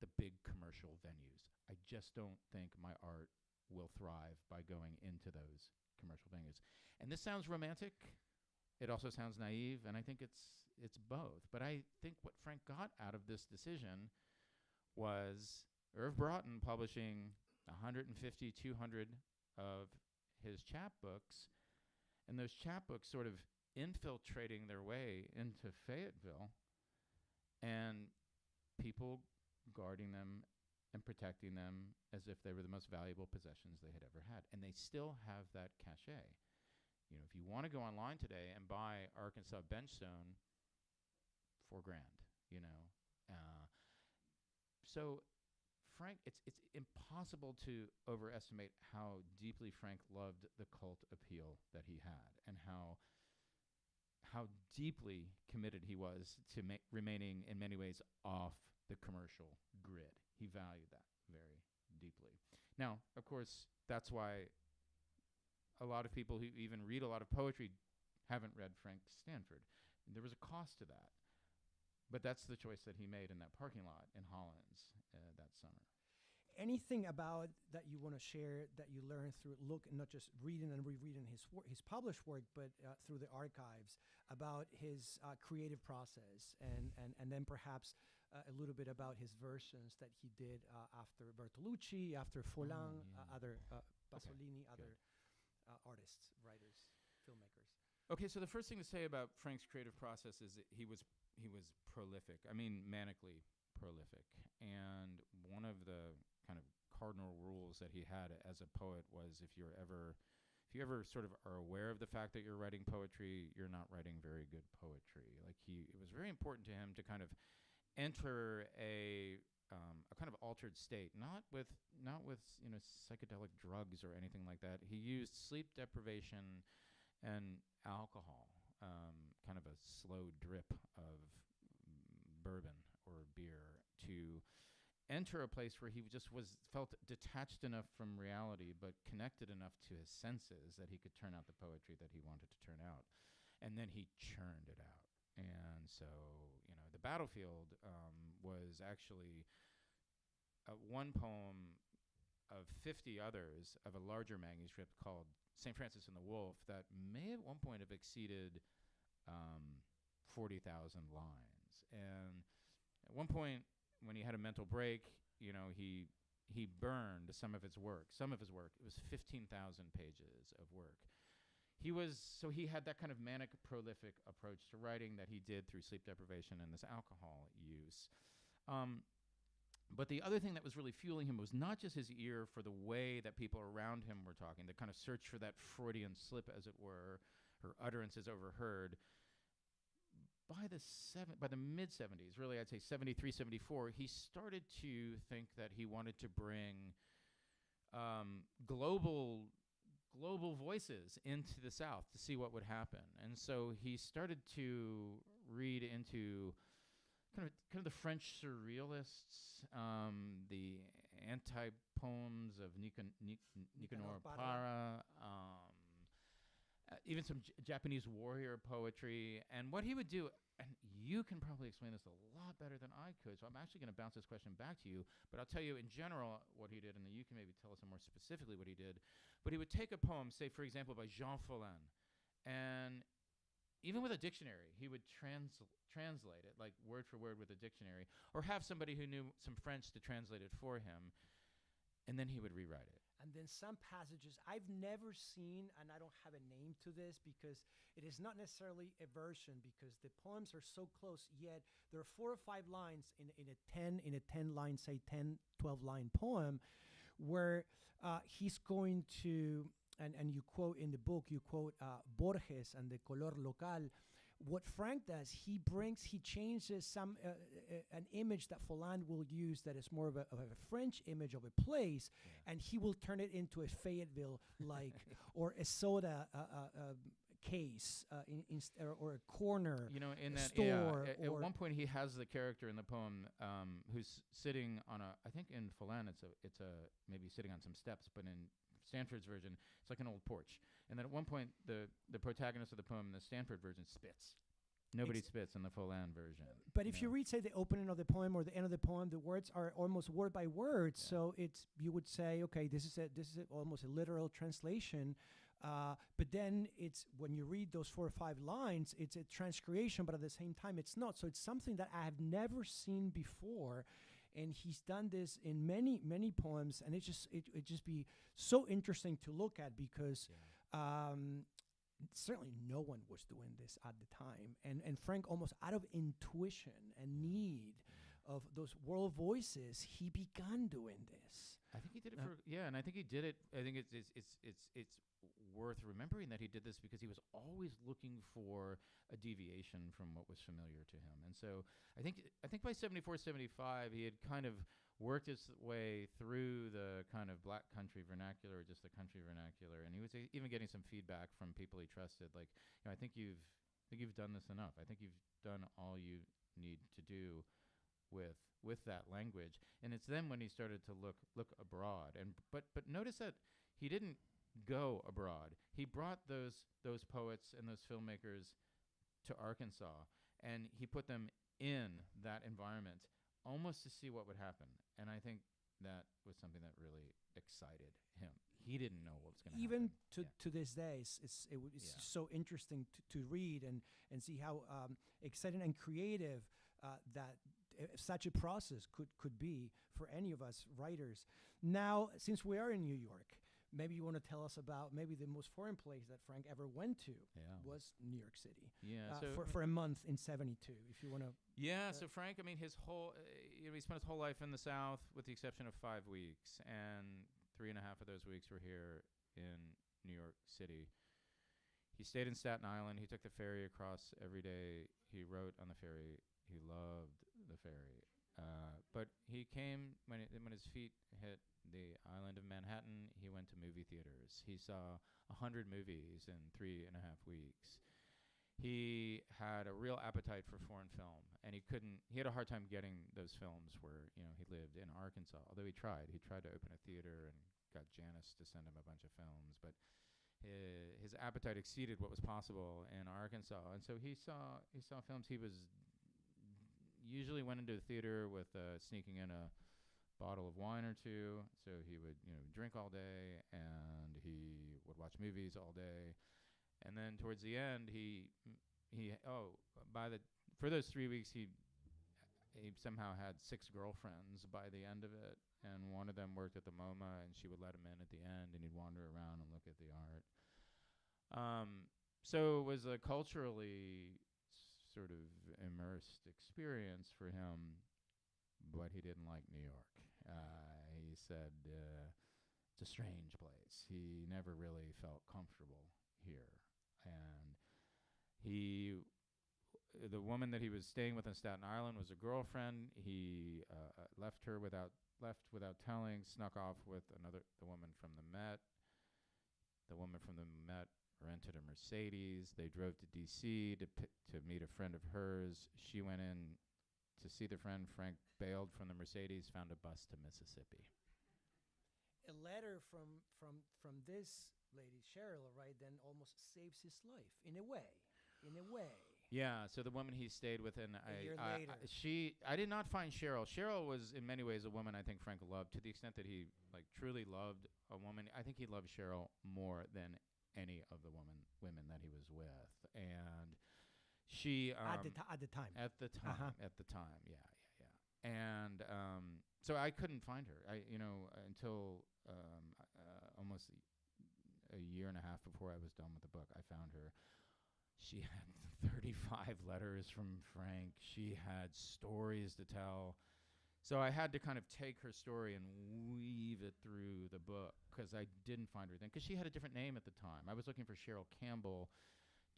the big commercial venues. I just don't think my art will thrive by going into those commercial venues. And this sounds romantic. It also sounds naive, and I think it's both. But I think what Frank got out of this decision was Irv Broughton publishing 150, 200 of his chapbooks, and those chapbooks sort of infiltrating their way into Fayetteville, and people guarding them and protecting them as if they were the most valuable possessions they had ever had. And they still have that cachet. If you want to go online today and buy Arkansas Benchstone, $4,000, So Frank, it's impossible to overestimate how deeply Frank loved the cult appeal that he had, and how deeply committed he was to remaining in many ways off the commercial grid. He valued that very deeply. Now, of course, that's why a lot of people who even read a lot of poetry haven't read Frank Stanford. There was a cost to that. But that's the choice that he made in that parking lot in Hollins that summer.
Anything about that you want to share that you learned through not just reading and rereading his published work, but through the archives, about his creative process, and then perhaps a little bit about his versions that he did after Bertolucci, after Folin, other Pasolini, other artists, writers, filmmakers.
Okay, so the first thing to say about Frank's creative process is that he was prolific. I mean, manically prolific. And one of the kind of cardinal rules that he had as a poet was, if you ever sort of are aware of the fact that you're writing poetry, you're not writing very good poetry. It was very important to him to kind of enter a kind of altered state, not with psychedelic drugs or anything like that. He used sleep deprivation and alcohol, kind of a slow drip of bourbon or beer, to enter a place where he just felt detached enough from reality, but connected enough to his senses that he could turn out the poetry that he wanted to turn out. And then he churned it out. And so, The Battlefield was actually one poem of 50 others of a larger manuscript called St. Francis and the Wolf that may at one point have exceeded 40,000 lines. And at one point, when he had a mental break, he burned some of his work. It was 15,000 pages of work. He had that kind of manic prolific approach to writing that he did through sleep deprivation and this alcohol use. But the other thing that was really fueling him was not just his ear for the way that people around him were talking, the kind of search for that Freudian slip, as it were, or utterances overheard. By the mid-'70s, really I'd say 73, 74, he started to think that he wanted to bring global voices into the South to see what would happen. And so he started to read into kind of the French surrealists, the anti-poems of Nicanor Parra, even some Japanese warrior poetry. And what he would do, and you can probably explain this a lot better than I could, so I'm actually going to bounce this question back to you, but I'll tell you in general what he did, and then you can maybe tell us more specifically what he did. But he would take a poem, say, for example, by Jean Follin, and even with a dictionary, he would translate it, like word for word with a dictionary, or have somebody who knew some French to translate it for him, and then he would rewrite it.
And then some passages I've never seen, and I don't have a name to this because it is not necessarily a version, because the poems are so close, yet there are 4 or 5 lines in a 10 line, say 10, 12 line poem, where he's going to, and you quote in the book, you quote Borges and the color local. What Frank does, he changes some an image that Follin will use that is more of a French image of a place, and he will turn it into a Fayetteville like or a soda case or a corner.
You know, in that
store.
At one point, he has the character in the poem who's sitting on I think in Follin it's a maybe sitting on some steps, but in Stanford's version, it's like an old porch. And then at one point, the protagonist of the poem in the Stanford version spits. Nobody spits in the Follin version.
But if you read, say, the opening of the poem or the end of the poem, the words are almost word by word. Yeah. So you would say, okay, this is almost a literal translation. But then it's when you read those 4 or 5 lines, it's a transcreation, but at the same time, it's not. So it's something that I have never seen before. And he's done this in many, many poems, and it just be so interesting to look at because certainly no one was doing this at the time. And Frank, almost out of intuition and need of those world voices, he began doing this.
I think he did it and I think he did it. I think it's worth remembering that he did this because he was always looking for a deviation from what was familiar to him. And so I think by 74, 75, he had kind of worked his way through the kind of black country vernacular, or just the country vernacular, and he was even getting some feedback from people he trusted. Like, you know, I think you've done this enough. I think you've done all you need to do with that language. And it's then when he started to look abroad. And but notice that he didn't go abroad. He brought those poets and those filmmakers to Arkansas, and he put them in that environment almost to see what would happen. And I think that was something that really excited him. He didn't know what was going to happen.
Even to this day, it's so interesting to read and see how exciting and creative that such a process could be for any of us writers. Now, since we are in New York, maybe you want to tell us about maybe the most foreign place that Frank ever went to was New York City.
Yeah,
for a month in '72. If you want to.
Yeah, so Frank, I mean, his whole he spent his whole life in the South, with the exception of 5 weeks, and 3.5 of those weeks were here in New York City. He stayed in Staten Island. He took the ferry across every day. He wrote on the ferry. He loved the ferry. But he came when his feet hit the island of Manhattan. He went to movie theaters. He saw 100 movies in 3.5 weeks. He had a real appetite for foreign film, and he had a hard time getting those films where, you know, he lived in Arkansas. Although he tried to open a theater and got Janice to send him a bunch of films, but his appetite exceeded what was possible in Arkansas. And so he saw films. He was usually went into the theater with sneaking in a bottle of wine or two, so he would, you know, drink all day, and he would watch movies all day. And then towards the end, for those 3 weeks, he somehow had 6 girlfriends by the end of it, and one of them worked at the MoMA, and she would let him in at the end, and he'd wander around and look at the art. So it was a culturally sort of immersed experience for him, but he didn't like New York. He said it's a strange place. He never really felt comfortable here. And the woman that he was staying with in Staten Island was a girlfriend. He left without telling, snuck off with the woman from the Met. The woman from the Met rented a Mercedes. They drove to D.C. to meet a friend of hers. She went in to see the friend. Frank bailed from the Mercedes, found a bus to Mississippi.
A letter from this lady Cheryl, right? Then almost saves his life in a way. In a way.
Yeah, so the woman he stayed with, and
A year later.
I did not find Cheryl. Cheryl was in many ways a woman I think Frank loved, to the extent that he like truly loved a woman. I think he loved Cheryl more than any of the women that he was with, and she
At the time.
at the time, yeah. And so I couldn't find her. Until almost a year and a half before I was done with the book, I found her. She had 35 letters from Frank. She had stories to tell. So I had to kind of take her story and weave it through the book because I didn't find her then. Because she had a different name at the time. I was looking for Cheryl Campbell.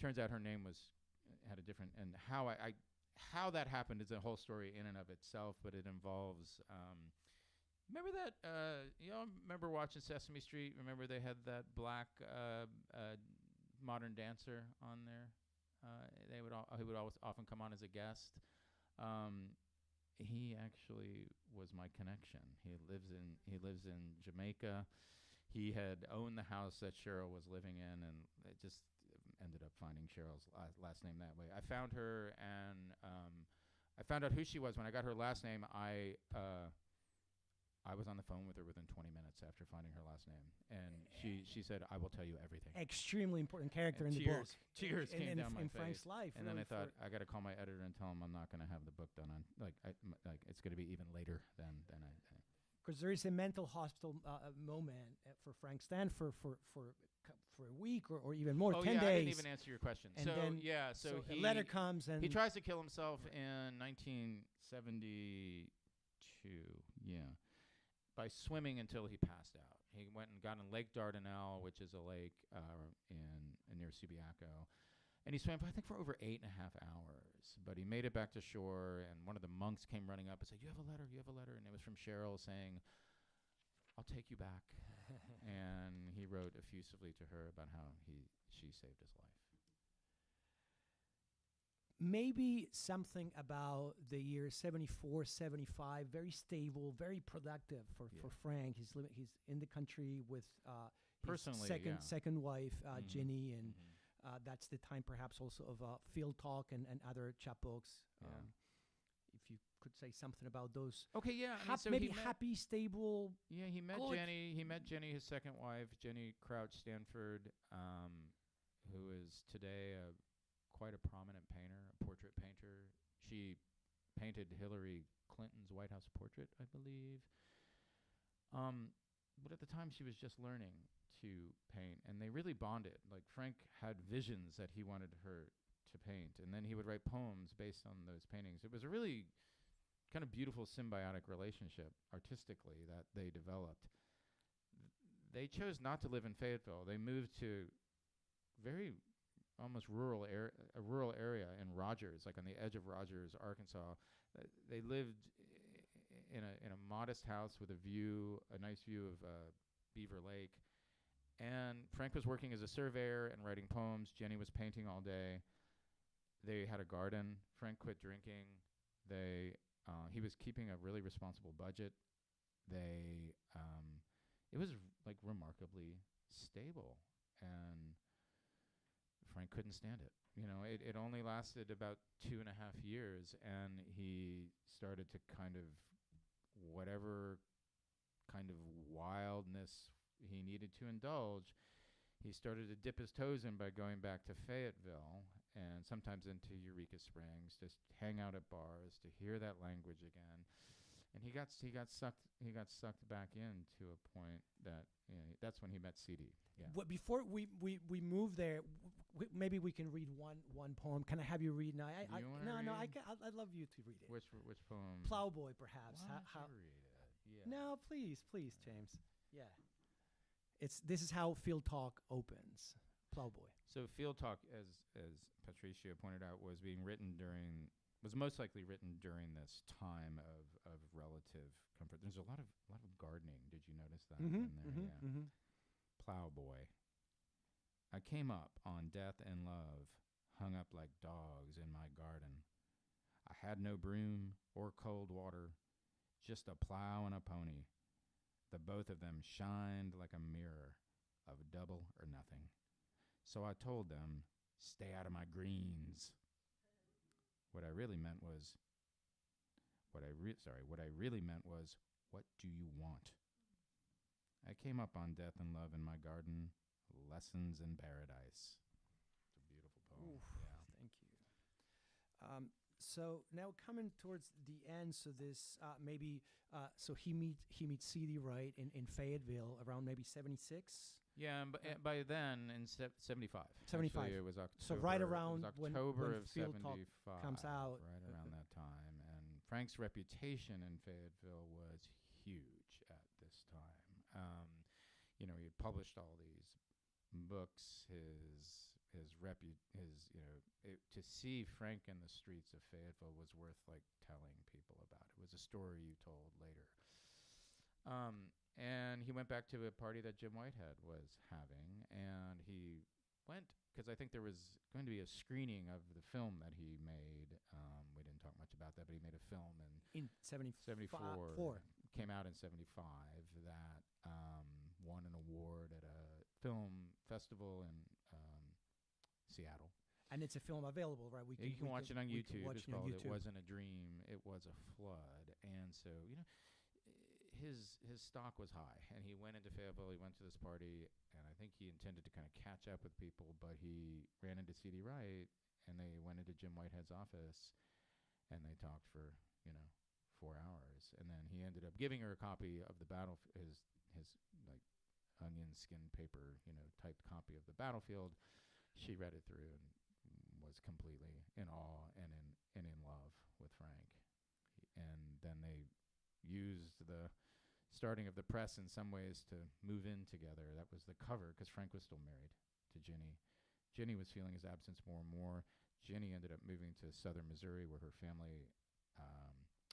Turns out her name had a different. And how that happened is a whole story in and of itself. But it involves. Remember that? Remember watching Sesame Street? Remember they had that black modern dancer on there. He would always often come on as a guest. He actually was my connection. He lives in Jamaica. He had owned the house that Cheryl was living in, and it just ended up finding Cheryl's last name that way. I found her, and I found out who she was when I got her last name. I was on the phone with her within 20 minutes after finding her last name, and she said, "I will tell you everything."
Extremely important character
and
in the book.
Tears came down my
in
face.
Frank's life.
And then I thought, I got to call my editor and tell him I'm not going to have the book done on it's going to be even later than I.
Because there is a mental hospital moment for Frank Stanford for a week or even more, 10 days.
I didn't even answer your question.
And
so
a letter comes and
he tries to kill himself in 1972. Yeah. By swimming until he passed out. He went and got in Lake Dardanelle, which is a lake near Subiaco, and he swam, I think, for over 8.5 hours. But he made it back to shore, and one of the monks came running up and said, "You have a letter, you have a letter," and it was from Cheryl saying, "I'll take you back." And he wrote effusively to her about how she saved his life.
Maybe something about the year 74, 75, very stable, very productive for Frank. He's in the country with
Personally,
his second wife, Ginny, and
Mm-hmm.
that's the time perhaps also of Field Talk and other chapbooks.
Yeah.
If you could say something about those.
Okay, yeah.
Maybe happy, stable.
Yeah, he met
good.
Jenny. He met Jenny, his second wife, Jenny Crouch Stanford, who is today quite a prominent painter, a portrait painter. She painted Hillary Clinton's White House portrait, I believe. But at the time, she was just learning to paint, and they really bonded. Like, Frank had visions that he wanted her to paint, and then he would write poems based on those paintings. It was a really kind of beautiful symbiotic relationship artistically that they developed. They chose not to live in Fayetteville. They moved to almost rural area in Rogers, like on the edge of Rogers, Arkansas. They lived in a modest house with a nice view of Beaver Lake. And Frank was working as a surveyor and writing poems. Jenny was painting all day. They had a garden. Frank quit drinking. He was keeping a really responsible budget. It was like remarkably stable, and Frank couldn't stand it. It only lasted about 2.5 years, and he started to whatever kind of wildness he needed to indulge, he started to dip his toes in by going back to Fayetteville and sometimes into Eureka Springs, just hang out at bars, to hear that language again. And he got sucked back in to a point that that's when he met CD. Yeah.
Well, before we move there, maybe we can read one poem. Can I have you read now? I'd love you to read it.
Which poem?
Plowboy, perhaps.
Why don't you read it? Yeah.
No, please, James. Yeah. This is how Field Talk opens. Plowboy.
So Field Talk, as Patricio pointed out, was most likely written during this time of relative comfort. There's a lot of gardening. Did you notice that in there? Yeah.
Mm-hmm.
Plowboy. I came up on death and love, hung up like dogs in my garden. I had no broom or cold water, just a plow and a pony. The both of them shined like a mirror of double or nothing. So I told them, stay out of my greens. What I really meant was, what I really meant was, what do you want? I came up on death and love in my garden, lessons in paradise. It's a beautiful poem.
Oof,
Yeah.
thank you. So now coming towards the end, so this so he meets CD Wright in Fayetteville around maybe 76.
Yeah, and by then in 75.
75.
Actually, it was October.
So right around
it was
when
October of
Field Talk
75
comes out.
right around that time. And Frank's reputation in Fayetteville was huge at this time. He had published all these books. To see Frank in the streets of Fayetteville was worth like telling people about. It was a story you told later. And he went back to a party that Jim Whitehead was having, and he went because I think there was going to be a screening of the film that he made. We didn't talk much about that, but he made a film
In 74.
Came out in 75 that won an award at a film festival in Seattle.
And it's a film available, right?
You can watch it on YouTube. It's called
YouTube.
It Wasn't a Dream, It Was a Flood. And so, his stock was high, and he went into Fayetteville. He went to this party, and I think he intended to kind of catch up with people, but he ran into C.D. Wright, and they went into Jim Whitehead's office, and they talked for 4 hours, and then he ended up giving her a copy of the his like onion skin paper typed copy of the Battlefield. She read it through and was completely in awe and in love with Frank, and then they used the starting of the press in some ways to move in together. That was the cover because Frank was still married to Ginny. Ginny was feeling his absence more and more. Ginny ended up moving to southern Missouri where her family,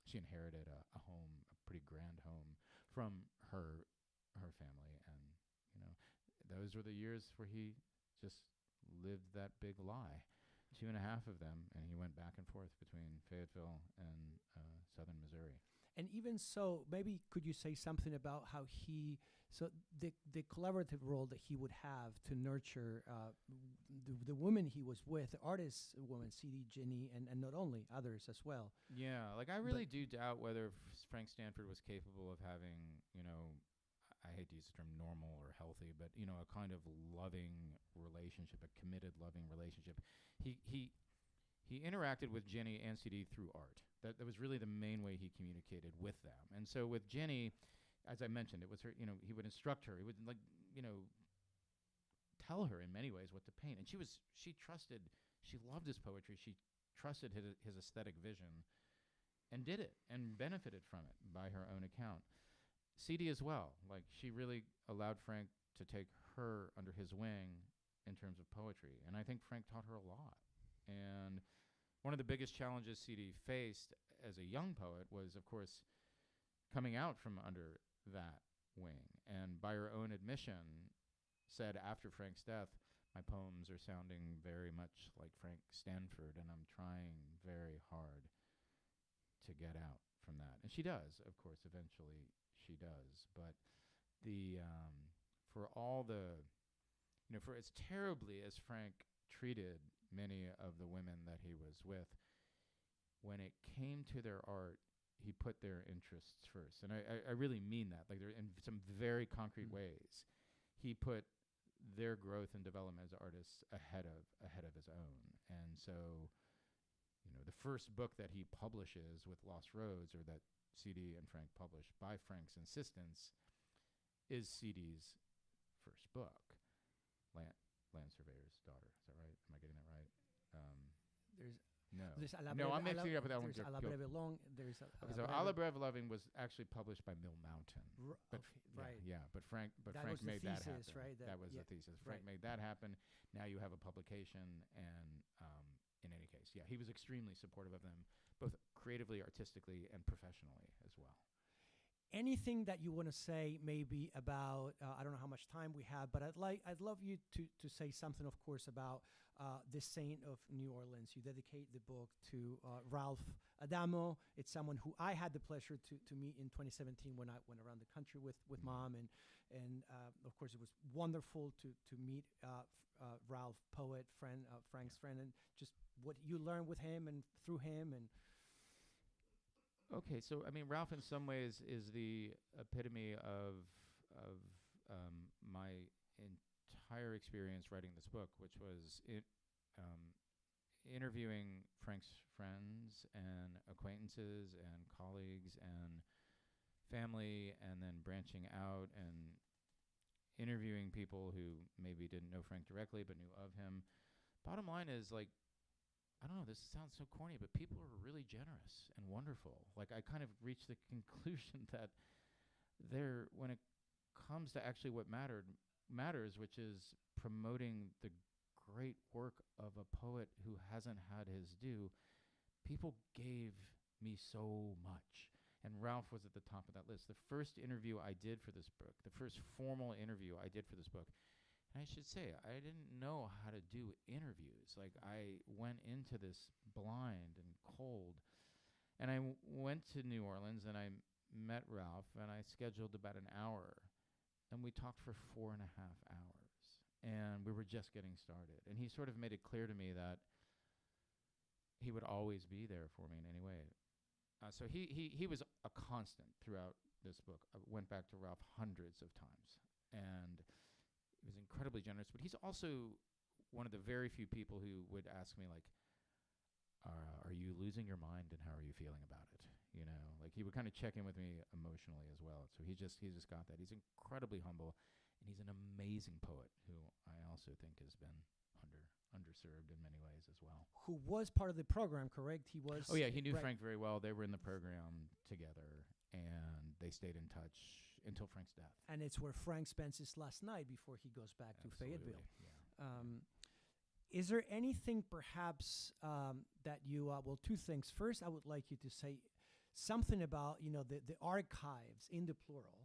she inherited a home, a pretty grand home from her family. And, those were the years where he just lived that big lie. 2.5 of them, and he went back and forth between Fayetteville and southern Missouri.
And even so, maybe could you say something about how the collaborative role that he would have to nurture the women he was with, the artists, women, C.D., Ginny, and not only others as well.
Yeah, I really do doubt whether Frank Stanford was capable of having, I hate to use the term normal or healthy, but, a kind of loving relationship, a committed loving relationship. He interacted with Ginny and CD through art. That was really the main way he communicated with them. And so with Ginny, as I mentioned, it was her, he would instruct her. He would tell her in many ways what to paint. And she loved his poetry. She trusted his aesthetic vision and did it and benefited from it by her own account. CD as well. She really allowed Frank to take her under his wing in terms of poetry. And I think Frank taught her a lot. And one of the biggest challenges CD faced as a young poet was, of course, coming out from under that wing. And by her own admission, said after Frank's death, my poems are sounding very much like Frank Stanford, and I'm trying very hard to get out from that. And she does, of course, eventually she does. But for as terribly as Frank treated many of the women that he was with, when it came to their art, he put their interests first. And I really mean that. They're in some very concrete ways. He put their growth and development as artists ahead of his own. And so, the first book that he publishes with Lost Roads, or that CD and Frank published by Frank's insistence, is CD's first book, Land Surveyor's Daughter. Is that right? Am I getting that right? I'm mixing it up with that one.
There's A La Breve Long.
So A La Breve Loving was actually published by Mill Mountain.
Right.
Yeah, but Frank made that happen. Right? That was the thesis. Frank made that happen. Now you have a publication, and in any case, he was extremely supportive of them, both creatively, artistically, and professionally as well.
Anything that you want to say maybe about, I don't know how much time we have, but I'd love you to say something, of course, about the saint of New Orleans. You dedicate the book to Ralph Adamo. It's someone who I had the pleasure to meet in 2017 when I went around the country with Mom, and of course it was wonderful to meet Ralph, poet, friend, Frank's friend, and just what you learn with him and through him. And
Okay, so I mean, Ralph in some ways is the epitome of my entire experience writing this book, which was interviewing Frank's friends and acquaintances and colleagues and family, and then branching out and interviewing people who maybe didn't know Frank directly but knew of him. Bottom line is, like, I don't know, this sounds so corny, but people are really generous and wonderful. Like, I kind of reached the conclusion that when it comes to actually what matters, which is promoting the great work of a poet who hasn't had his due, people gave me so much. And Ralph was at the top of that list. The first interview I did for this book, the first formal interview I did for this book, and I should say, I didn't know how to do interviews. Like, I went into this blind and cold. And I went to New Orleans, and I met Ralph, and I scheduled about an hour. And we talked for 4.5 hours. And we were just getting started. And he sort of made it clear to me that he would always be there for me in any way. So he was a constant throughout this book. I went back to Ralph hundreds of times. And he was incredibly generous, but he's also one of the very few people who would ask me, like, are you losing your mind and how are you feeling about it? You know, like, he would kind of check in with me emotionally as well. So he just got that. He's incredibly humble, and he's an amazing poet who I also think has been underserved in many ways as well.
who was part of the program, correct? He was.
Oh yeah, he knew
right.
Frank very well. They were in the program together, and they stayed in touch until Frank's death.
And it's where Frank spends his last night before he goes back to Fayetteville.
Yeah.
Is there anything perhaps that you, well, two things. First, I would like you to say something about, the archives in the plural,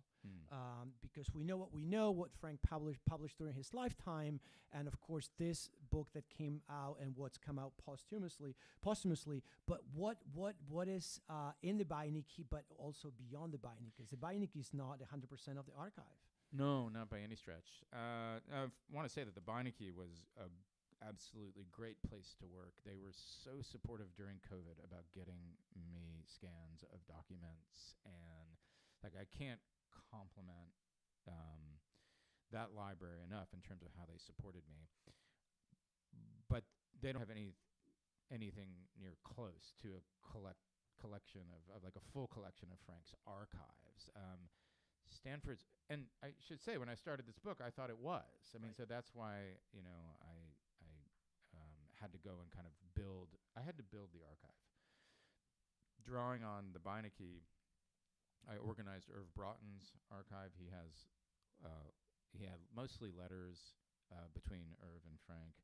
because we know what Frank published during his lifetime, and of course this book that came out and what's come out posthumously. But what is in the Beinecke, but also beyond the Beinecke? Because the Beinecke is not 100% of the archive.
No, not by any stretch. I want to say that the Beinecke was a absolutely great place to work. They were so supportive during COVID about getting me scans of documents, and like, I can't compliment that library enough in terms of how they supported me. But they don't have anything near close to a collection of like a full collection of Frank's archives. Stanford's, and I should say, when I started this book, I thought it was. I mean, so that's why, I had to go and kind of build the archive. Drawing on the Beinecke, I organized Irv Broughton's archive. He had mostly letters between Irv and Frank,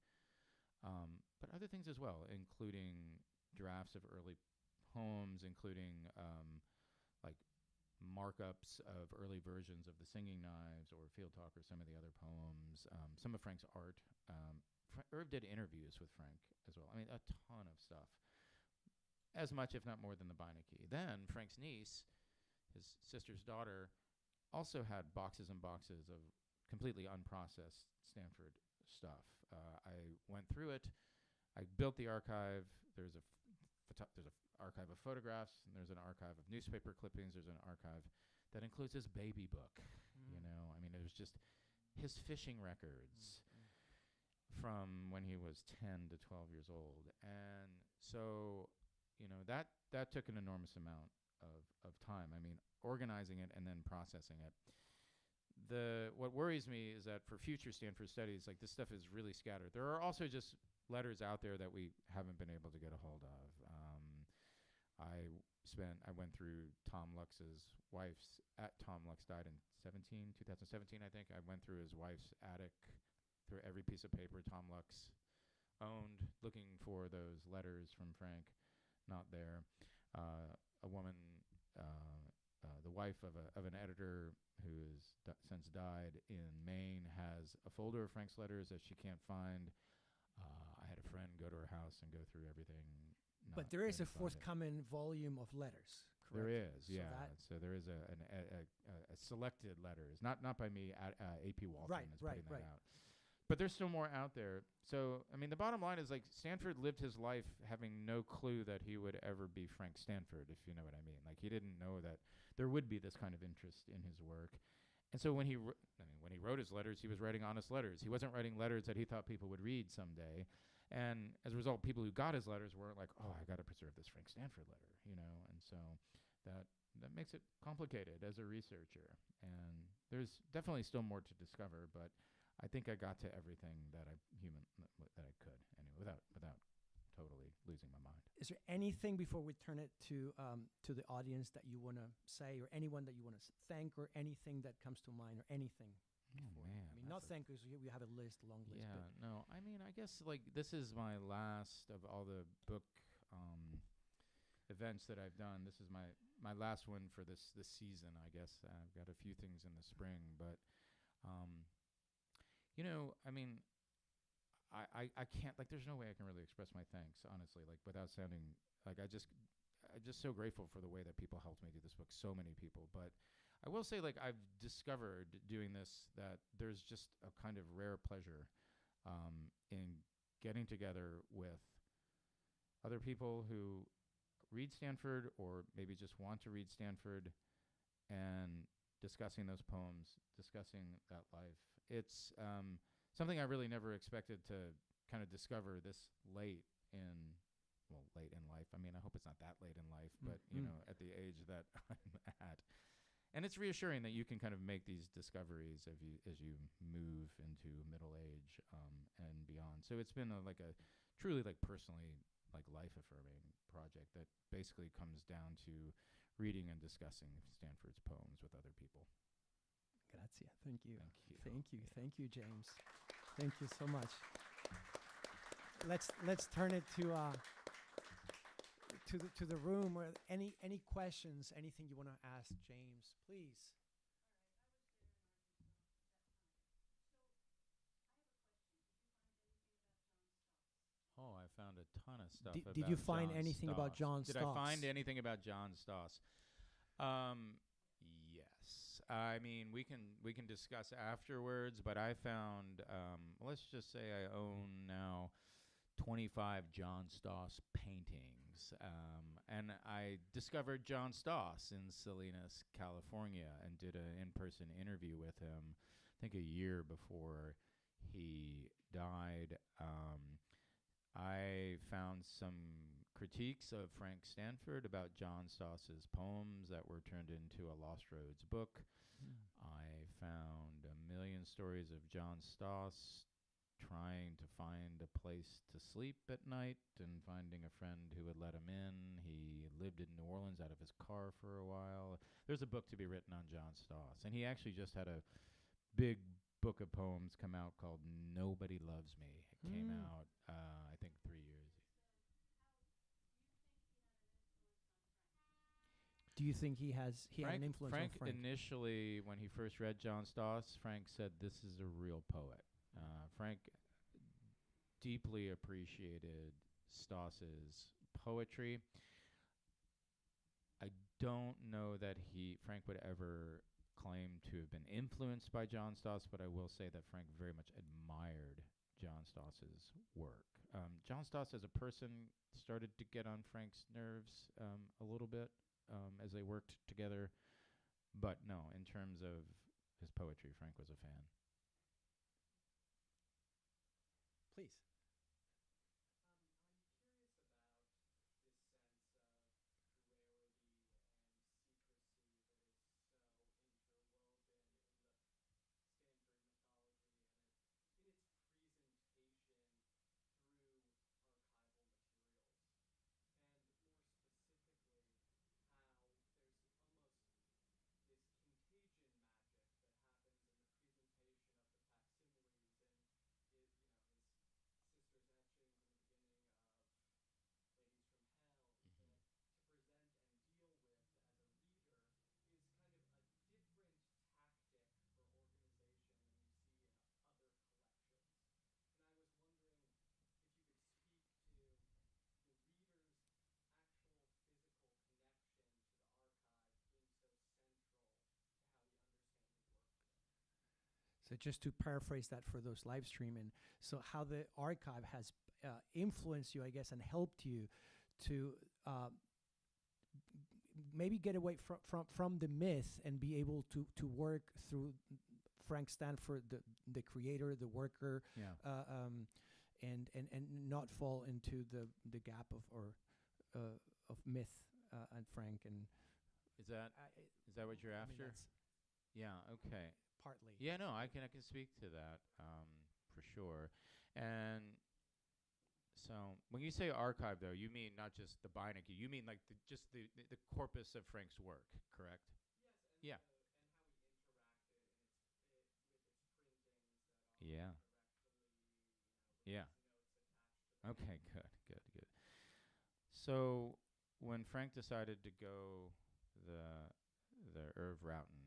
but other things as well, including drafts of early poems, including like markups of early versions of The Singing Knives or Field Talk or some of the other poems, some of Frank's art. Irv did interviews with Frank as well. I mean, a ton of stuff. As much, if not more, than the Beinecke. Then Frank's niece, his sister's daughter, also had boxes and boxes of completely unprocessed Stanford stuff. I went through it. I built the archive. There's a archive of photographs, and there's an archive of newspaper clippings. There's an archive that includes his baby book. I mean, it was just his fishing records from when he was 10 to 12 years old. And so, that took an enormous amount of time. I mean, organizing it and then processing it. What worries me is that for future Stanford studies, like, this stuff is really scattered. There are also just letters out there that we haven't been able to get a hold of. I went through Tom Lux's wife's, Tom Lux died in 2017, I think. I went through his wife's attic, through every piece of paper Tom Lux owned, looking for those letters from Frank. Not there. A woman, the wife of an editor who has since died in Maine, has a folder of Frank's letters that she can't find. friend, go to her house, and go through everything.
But there is a
and find it.
forthcoming volume of letters, correct?
There is,
So
yeah.
that-
So there is a selected letters, not by me. A.P. Walton
Right,
is
right,
putting that
right.
out. But there's still more out there. So, I mean, the bottom line is, like, Stanford lived his life having no clue that he would ever be Frank Stanford, if you know what I mean. Like, he didn't know that there would be this kind of interest in his work. And so when he wrote his letters, he was writing honest letters. He wasn't writing letters that he thought people would read someday. And as a result, people who got his letters weren't like, oh, I got to preserve this Frank Stanford letter, you know. And so that makes it complicated as a researcher. And there's definitely still more to discover, but I think I got to everything that I could anyway, without totally losing my mind.
Is there anything before we turn it to the audience that you want to say, or anyone that you want to thank, or anything that comes to mind, or anything?
Oh, man.
I mean, not thank because we have a list, a long list.
Yeah,
but
no. I mean, I guess, like, this is my last of all the book events that I've done. This is my last one for this season, I guess. I've got a few things in the spring, but you know, I mean, I can't, like, there's no way I can really express my thanks, honestly, like, without sounding like I'm just so grateful for the way that people helped me do this book, so many people. But I will say, like, I've discovered doing this that there's just a kind of rare pleasure in getting together with other people who read Stanford, or maybe just want to read Stanford, and discussing those poems, discussing that life. It's something I really never expected to kind of discover this late in life. I mean, I hope it's not that late in life, but, you know, at the age that I'm at. And it's reassuring that you can kind of make these discoveries as you move into middle age and beyond. So it's been a truly, like, personally, like, life-affirming project that basically comes down to reading and discussing Stanford's poems with other people.
Grazie. Thank you.
Thank you.
Thank you, James. Thank you so much. Let's turn it to the room. Or any questions? Anything you want to ask James? Please.
Oh, I found a ton of stuff.
Did you find anything about John
Did
Stoss?
I find anything about John Stoss? Yes. I mean, we can discuss afterwards, but I found, let's just say I own now 25 John Stoss paintings. And I discovered John Stoss in Salinas, California, and did an in-person interview with him, I think a year before he died. I found some critiques of Frank Stanford about John Stoss's poems that were turned into a Lost Roads book. I found a million stories of John Stoss trying to find a place to sleep at night and finding a friend who would let him in. He lived in New Orleans out of his car for a while. There's a book to be written on John Stoss, and he actually just had a big book of poems come out called Nobody Loves Me. It came out, I think, 3 years.
Do you think he had an influence
Frank
on Frank?
Initially, when he first read John Stoss, Frank said, "This is a real poet." Frank deeply appreciated Stoss's poetry. I don't know that Frank would ever claim to have been influenced by John Stoss, but I will say that Frank very much admired John Stoss's work. John Stoss as a person started to get on Frank's nerves a little bit as they worked together. But no, in terms of his poetry, Frank was a fan.
Please. So just to paraphrase that for those live streaming, so how the archive has influenced you, I guess, and helped you to maybe get away from the myth and be able to work through Frank Stanford, the creator, the worker, and not fall into the gap of myth and Frank. And
Is that what you're after? Yeah. Okay.
Partly.
Yeah. No, I can speak to that for sure. And so when you say archive, though, you mean not just the Beinecke. You mean like just the corpus of Frank's work, correct? Yes. Yeah. Yeah. Okay, good. So when Frank decided to go the Irv Broughton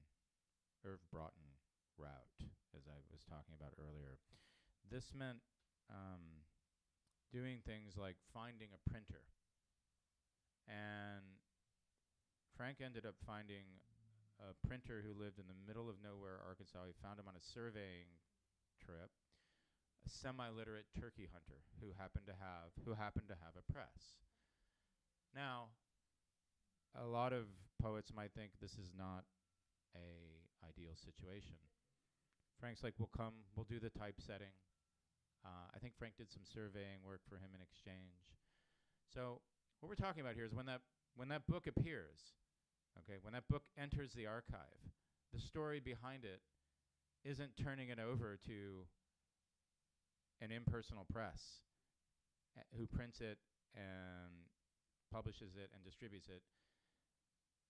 route, as I was talking about earlier, this meant doing things like finding a printer. And Frank ended up finding a printer who lived in the middle of nowhere, Arkansas. He found him on a surveying trip, a semi-literate turkey hunter who happened to have a press. Now, a lot of poets might think this is not a ideal situation. Frank's like, we'll do the typesetting. I think Frank did some surveying work for him in exchange. So what we're talking about here is when that book appears, okay, when that book enters the archive, the story behind it isn't turning it over to an impersonal press who prints it and publishes it and distributes it.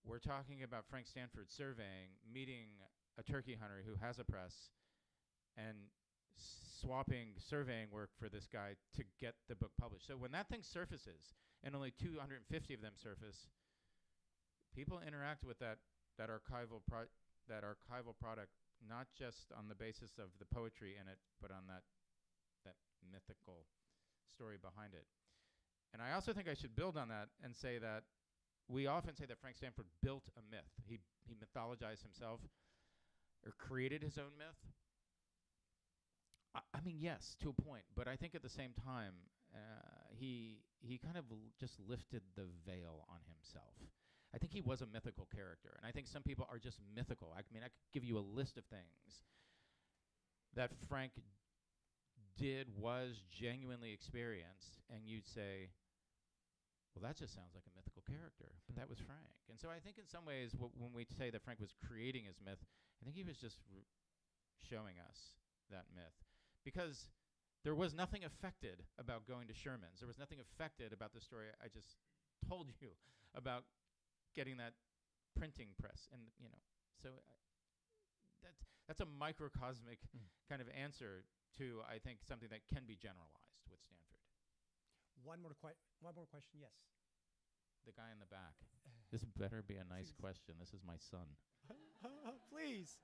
We're talking about Frank Stanford surveying, meeting a turkey hunter who has a press, and swapping surveying work for this guy to get the book published. So when that thing surfaces, and only 250 of them surface, people interact with that archival product not just on the basis of the poetry in it, but on that mythical story behind it. And I also think I should build on that and say that we often say that Frank Stanford built a myth. He mythologized himself or created his own myth. I mean, yes, to a point, but I think at the same time, he kind of just lifted the veil on himself. I think he was a mythical character, and I think some people are just mythical. I mean, I could give you a list of things that Frank was genuinely experienced, and you'd say, well, that just sounds like a mythical character, but that was Frank. And so I think in some ways, when we say that Frank was creating his myth, I think he was just showing us that myth. Because there was nothing affected about going to Sherman's. There was nothing affected about the story I just told you about getting that printing press. And, so that's a microcosmic kind of answer to, I think, something that can be generalized with Stanford.
One more question, yes.
The guy in the back. This better be a nice question. This is my son.
Please.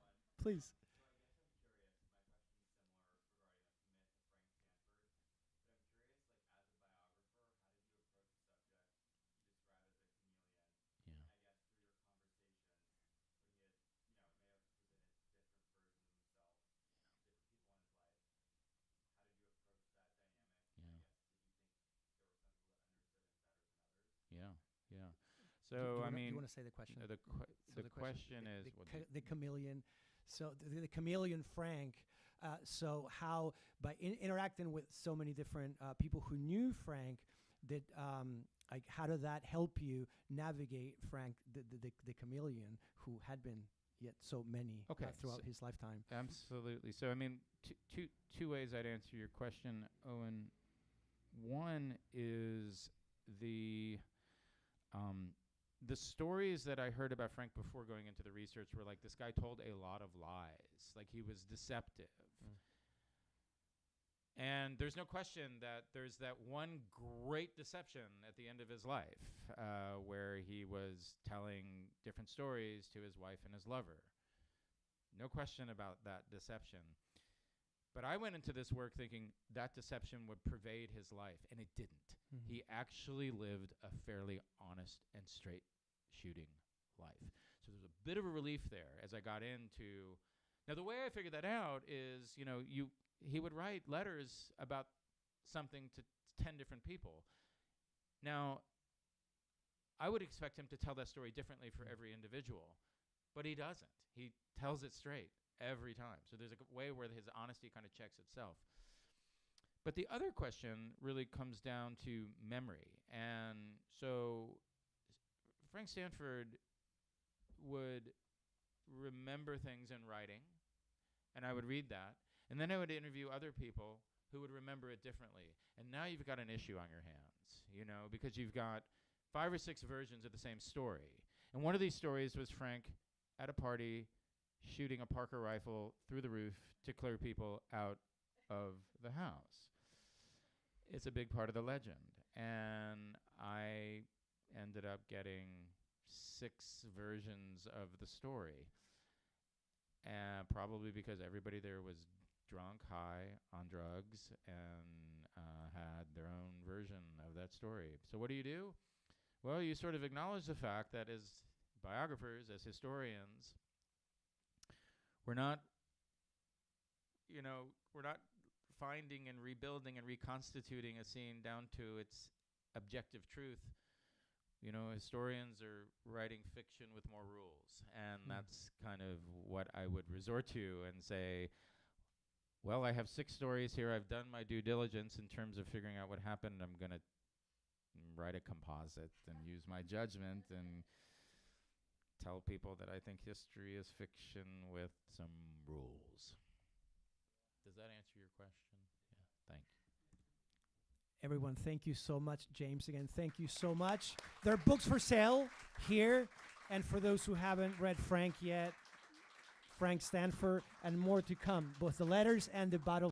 Yeah. So I mean,
you want to say the question?
The question is
the chameleon. So the chameleon Frank. So how by interacting with so many different people who knew Frank, that like how did that help you navigate Frank, the chameleon, who had been yet so many throughout his lifetime?
Absolutely. So I mean, two ways I'd answer your question, Owen. One is the stories that I heard about Frank before going into the research were like, this guy told a lot of lies, like he was deceptive. And there's no question that there's that one great deception at the end of his life where he was telling different stories to his wife and his lover. No question about that deception. But I went into this work thinking that deception would pervade his life, and it didn't. He actually lived a fairly honest and straight shooting life. So there's a bit of a relief there as I got into Now, the way I figured that out is, he would write letters about something to 10 different people. Now, I would expect him to tell that story differently for every individual, but he doesn't. He tells it straight every time. So there's a way where his honesty kind of checks itself. But the other question really comes down to memory. And so Frank Stanford would remember things in writing, and I would read that, and then I would interview other people who would remember it differently. And now you've got an issue on your hands, because you've got 5 or 6 versions of the same story. And one of these stories was Frank at a party shooting a Parker rifle through the roof to clear people out of the house. It's a big part of the legend. And I ended up getting 6 versions of the story. Probably because everybody there was drunk, high, on drugs, and had their own version of that story. So what do? Well, you sort of acknowledge the fact that as biographers, as historians, we're not finding and rebuilding and reconstituting a scene down to its objective truth. Historians are writing fiction with more rules, and that's kind of what I would resort to and say, well, I have 6 stories here. I've done my due diligence in terms of figuring out what happened. I'm going to write a composite and use my judgment and tell people that I think history is fiction with some rules. Does that answer your question? Yeah, thank you.
Everyone, thank you so much. James, again, thank you so much. There are books for sale here. And for those who haven't read Frank yet, Frank Stanford, and more to come, both the letters and the bottle.